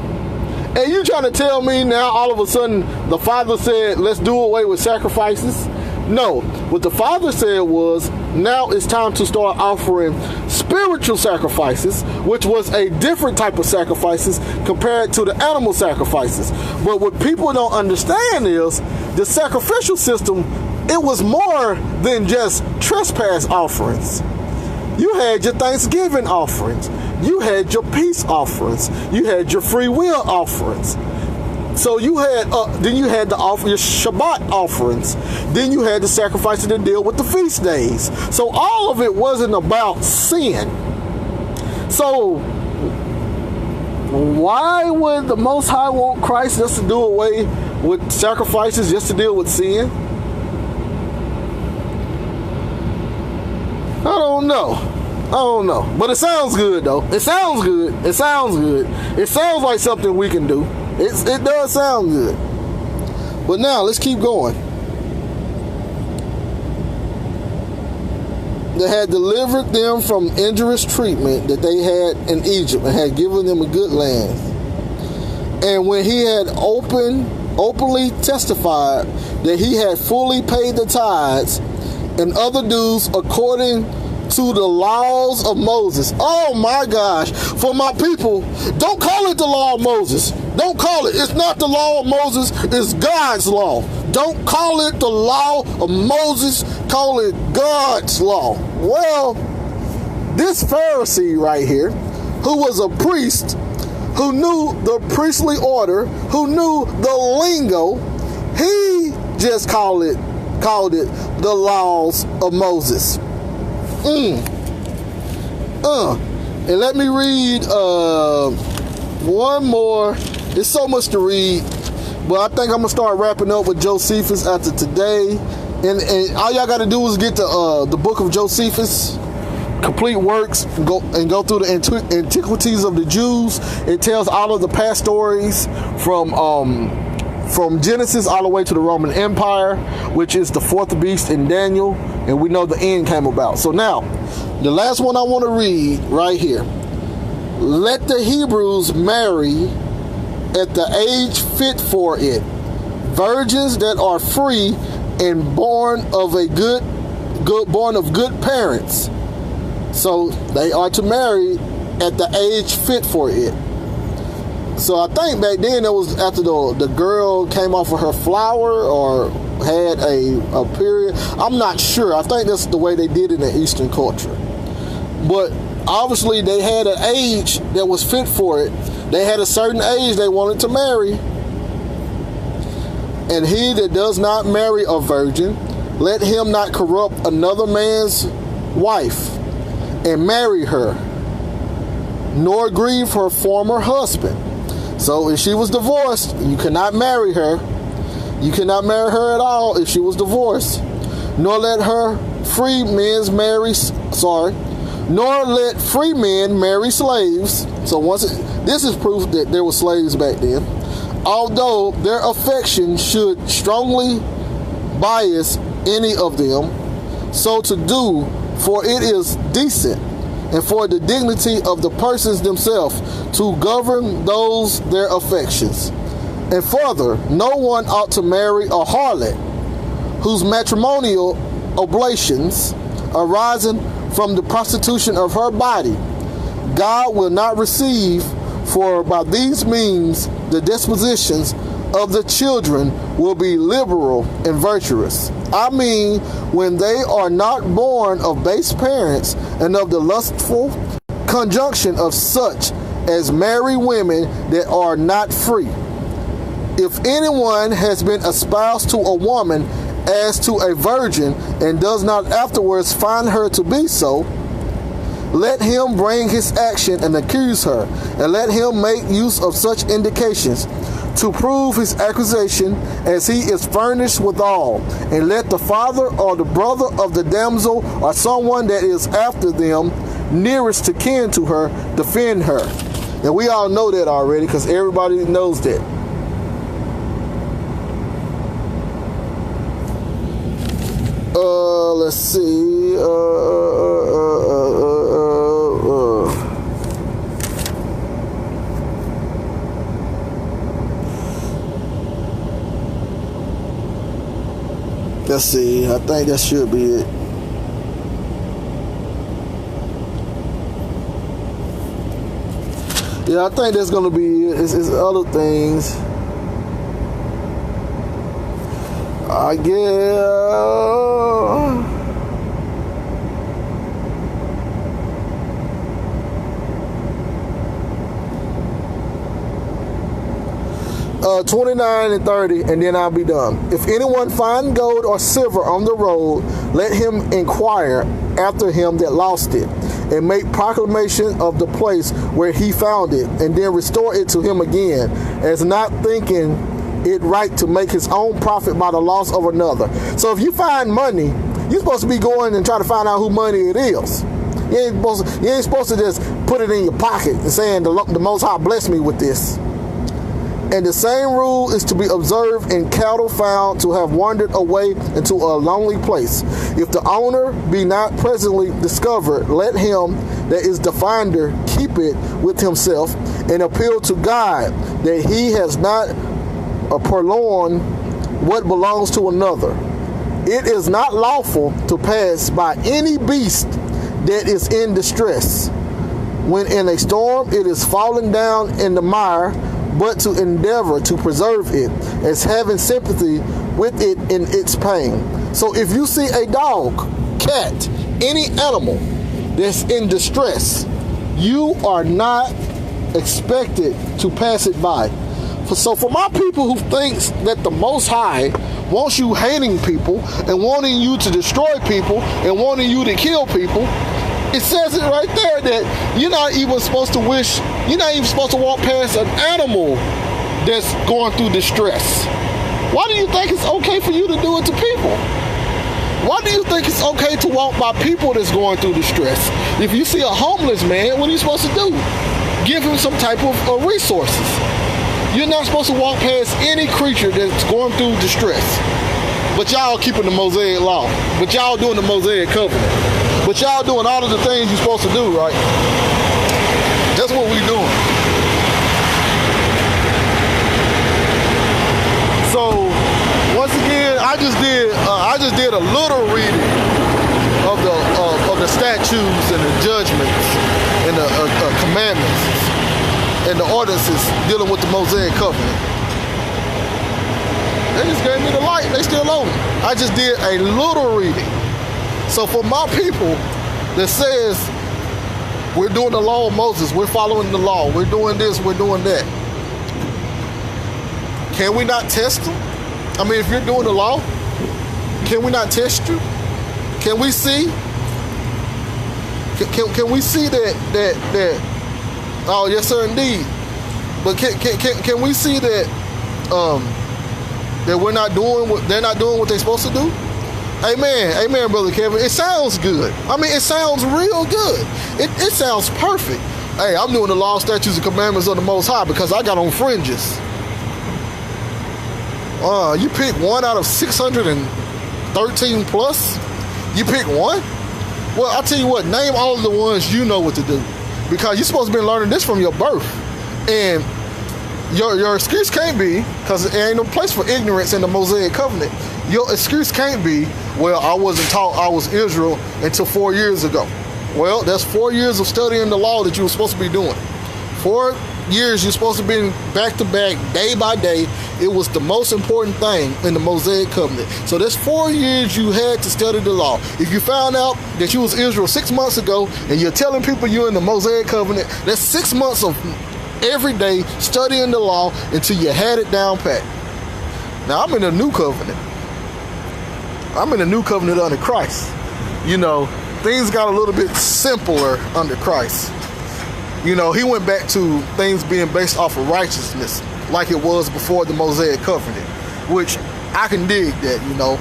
Speaker 1: And you trying to tell me now all of a sudden the Father said, let's do away with sacrifices? No. What the Father said was, now it's time to start offering spiritual sacrifices, which was a different type of sacrifices compared to the animal sacrifices. But what people don't understand is the sacrificial system, it was more than just trespass offerings. You had your Thanksgiving offerings. You had your peace offerings. You had your free will offerings. So you had, then you had your Shabbat offerings. Then you had the sacrifices to deal with the feast days. So all of it wasn't about sin. So why would the Most High want Christ just to do away with sacrifices, just to deal with sin? I don't know. But it sounds good, though. It sounds good. It sounds like something we can do. It does sound good. But now, let's keep going. They had delivered them from injurious treatment that they had in Egypt and had given them a good land. And when he had openly testified that he had fully paid the tithes and other dues according to the laws of Moses. Oh my gosh. For my people, don't call it the law of Moses. Don't call it. It's not the law of Moses. It's God's law. Don't call it the law of Moses. Call it God's law. Well, this Pharisee right here, who was a priest, who knew the priestly order, who knew the lingo, he just called it the laws of Moses. And let me read one more. There's so much to read, but I think I'm gonna start wrapping up with Josephus after today. And all y'all got to do is get the book of Josephus, complete works, and go through the antiquities of the Jews. It tells all of the past stories from from Genesis all the way to the Roman Empire, which is the fourth beast in Daniel, and we know the end came about. So now, the last one I want to read right here. Let the Hebrews marry at the age fit for it, virgins that are free and born of good parents. So they are to marry at the age fit for it. So I think back then it was after the girl came off of her flower or had a period. I'm not sure. I think that's the way they did it in Eastern culture. But obviously they had an age that was fit for it. They had a certain age they wanted to marry. And he that does not marry a virgin, let him not corrupt another man's wife and marry her, nor grieve her former husband. So if she was divorced, you cannot marry her. You cannot marry her at all if she was divorced. Nor let free men marry slaves. So this is proof that there were slaves back then. Although their affection should strongly bias any of them, so to do, for it is decent, and for the dignity of the persons themselves, to govern those their affections. And further, no one ought to marry a harlot, whose matrimonial oblations arising from the prostitution of her body, God will not receive, for by these means the dispositions of the children will be liberal and virtuous. I mean, when they are not born of base parents and of the lustful conjunction of such as marry women that are not free. If anyone has been espoused to a woman as to a virgin and does not afterwards find her to be so, let him bring his action and accuse her, and let him make use of such indications to prove his accusation, as he is furnished withal. And let the father or the brother of the damsel or someone that is after them, nearest to kin to her, defend her. And we all know that already, because everybody knows that. Let's see. Let's see. I think that should be it. Yeah, I think that's gonna be it. It's other things. I guess. 29 and 30, and then I'll be done. If anyone find gold or silver on the road, let him inquire after him that lost it, and make proclamation of the place where he found it, and then restore it to him again, as not thinking it right to make his own profit by the loss of another. So if you find money, you're supposed to be going and try to find out who money it is. You ain't supposed to just put it in your pocket and saying the Most High blessed me with this. And the same rule is to be observed in cattle found to have wandered away into a lonely place. If the owner be not presently discovered, let him that is the finder keep it with himself, and appeal to God that he has not purloined what belongs to another. It is not lawful to pass by any beast that is in distress, when in a storm it is fallen down in the mire, but to endeavor to preserve it, as having sympathy with it in its pain. So if you see a dog, cat, any animal that's in distress, you are not expected to pass it by. So for my people who thinks that the Most High wants you hating people and wanting you to destroy people and wanting you to kill people, it says it right there that you're not even supposed to walk past an animal that's going through distress. Why do you think it's okay for you to do it to people? Why do you think it's okay to walk by people that's going through distress? If you see a homeless man, what are you supposed to do? Give him some type of resources. You're not supposed to walk past any creature that's going through distress. But y'all keeping the Mosaic law. But y'all doing the Mosaic covenant. But y'all doing all of the things you're supposed to do, right? That's what we doing. So once again, I just did a little reading of the statutes and the judgments and the commandments and the ordinances dealing with the Mosaic covenant. They just gave me the light. They still own it. I just did a little reading. So for my people that says we're doing the law of Moses, we're following the law, we're doing this, we're doing that, can we not test them? I mean, if you're doing the law, can we not test you? Can we see? Can we see that? Oh, yes, sir, indeed. But can we see that that we're not doing what they're not doing what they're supposed to do? Amen, Brother Kevin. It sounds good. I mean, it sounds real good. It sounds perfect. Hey, I'm doing the law, statutes, and commandments of the Most High because I got on fringes. You pick one out of 613 plus? You pick one? Well, I'll tell you what, name all of the ones you know what to do. Because you're supposed to be learning this from your birth. And your excuse can't be, because there ain't no place for ignorance in the Mosaic covenant. Your excuse can't be, well, I wasn't taught I was Israel until 4 years ago. Well, that's 4 years of studying the law that you were supposed to be doing. 4 years you're supposed to be back to back, day by day. It was the most important thing in the Mosaic covenant. So that's 4 years you had to study the law. If you found out that you was Israel 6 months ago and you're telling people you're in the Mosaic covenant, that's 6 months of every day studying the law until you had it down pat. Now I'm in a new covenant. I'm in a new covenant under Christ. You know, things got a little bit simpler under Christ. You know, he went back to things being based off of righteousness like it was before the Mosaic covenant, which I can dig that, you know.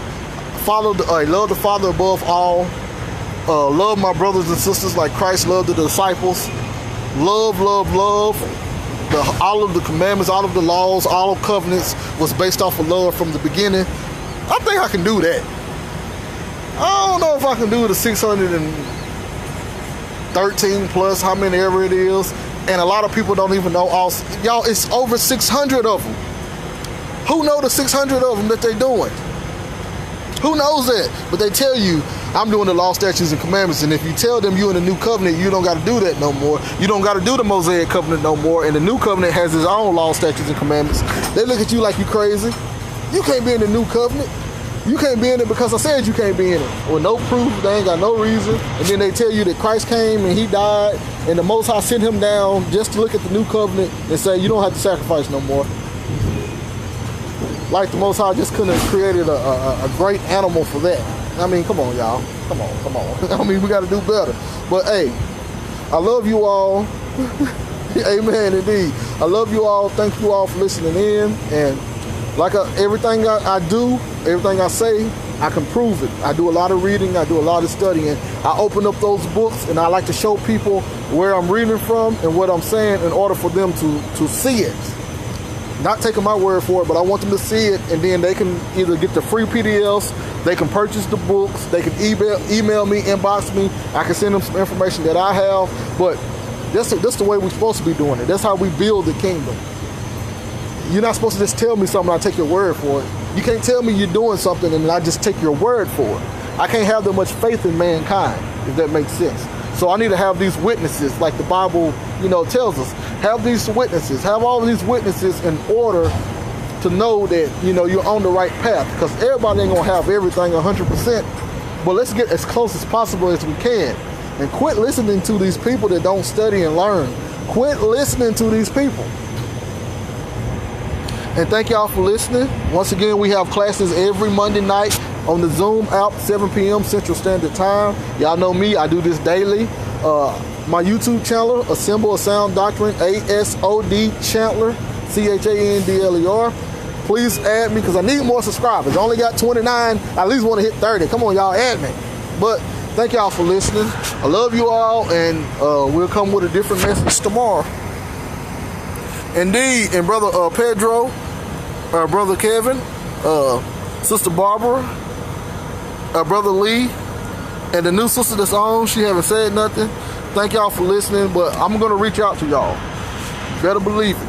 Speaker 1: Love the Father above all. Love my brothers and sisters like Christ loved the disciples. Love. All of the commandments, all of the laws, all of covenants was based off of love from the beginning. I think I can do that. I don't know if I can do the 613 plus, how many ever it is. And a lot of people don't even know all. Y'all, it's over 600 of them. Who know the 600 of them that they're doing? Who knows that? But they tell you, I'm doing the law, statutes, and commandments. And if you tell them you're in the new covenant, you don't got to do that no more. You don't got to do the Mosaic covenant no more. And the new covenant has its own law, statutes, and commandments. They look at you like you crazy. You can't be in the new covenant. You can't be in it because I said you can't be in it. With no proof, they ain't got no reason. And then they tell you that Christ came and he died and the Most High sent him down just to look at the new covenant and say you don't have to sacrifice no more. Like the Most High just couldn't have created a great animal for that. I mean, come on, y'all. Come on. I mean, we got to do better. But hey, I love you all. Amen, indeed. I love you all. Thank you all for listening in. And like everything I do, everything I say, I can prove it. I do a lot of reading. I do a lot of studying. I open up those books and I like to show people where I'm reading from and what I'm saying in order for them to see it. Not taking my word for it, but I want them to see it, and then they can either get the free PDFs, they can purchase the books, they can email me, inbox me. I can send them some information that I have. But that's the way we're supposed to be doing it. That's how we build the kingdom. You're not supposed to just tell me something and I take your word for it. You can't tell me you're doing something and I just take your word for it. I can't have that much faith in mankind, if that makes sense. So I need to have these witnesses, like the Bible, tells us. Have these witnesses, have all of these witnesses in order to know that, you're on the right path. Because everybody ain't gonna have everything 100%. But let's get as close as possible as we can. And quit listening to these people that don't study and learn. Quit listening to these people. And thank y'all for listening. Once again, we have classes every Monday night on the Zoom app, 7 p.m. Central Standard Time. Y'all know me, I do this daily. My YouTube channel, A Symbol of Sound Doctrine, AOSD Chandler, Chandler. Please add me because I need more subscribers. I only got 29. I at least want to hit 30. Come on, y'all, add me. But thank y'all for listening. I love you all, and we'll come with a different message tomorrow. Indeed, and Brother Pedro, Brother Kevin, Sister Barbara, Brother Lee, and the new sister that's on, she haven't said nothing. Thank y'all for listening, but I'm going to reach out to y'all. Better believe it.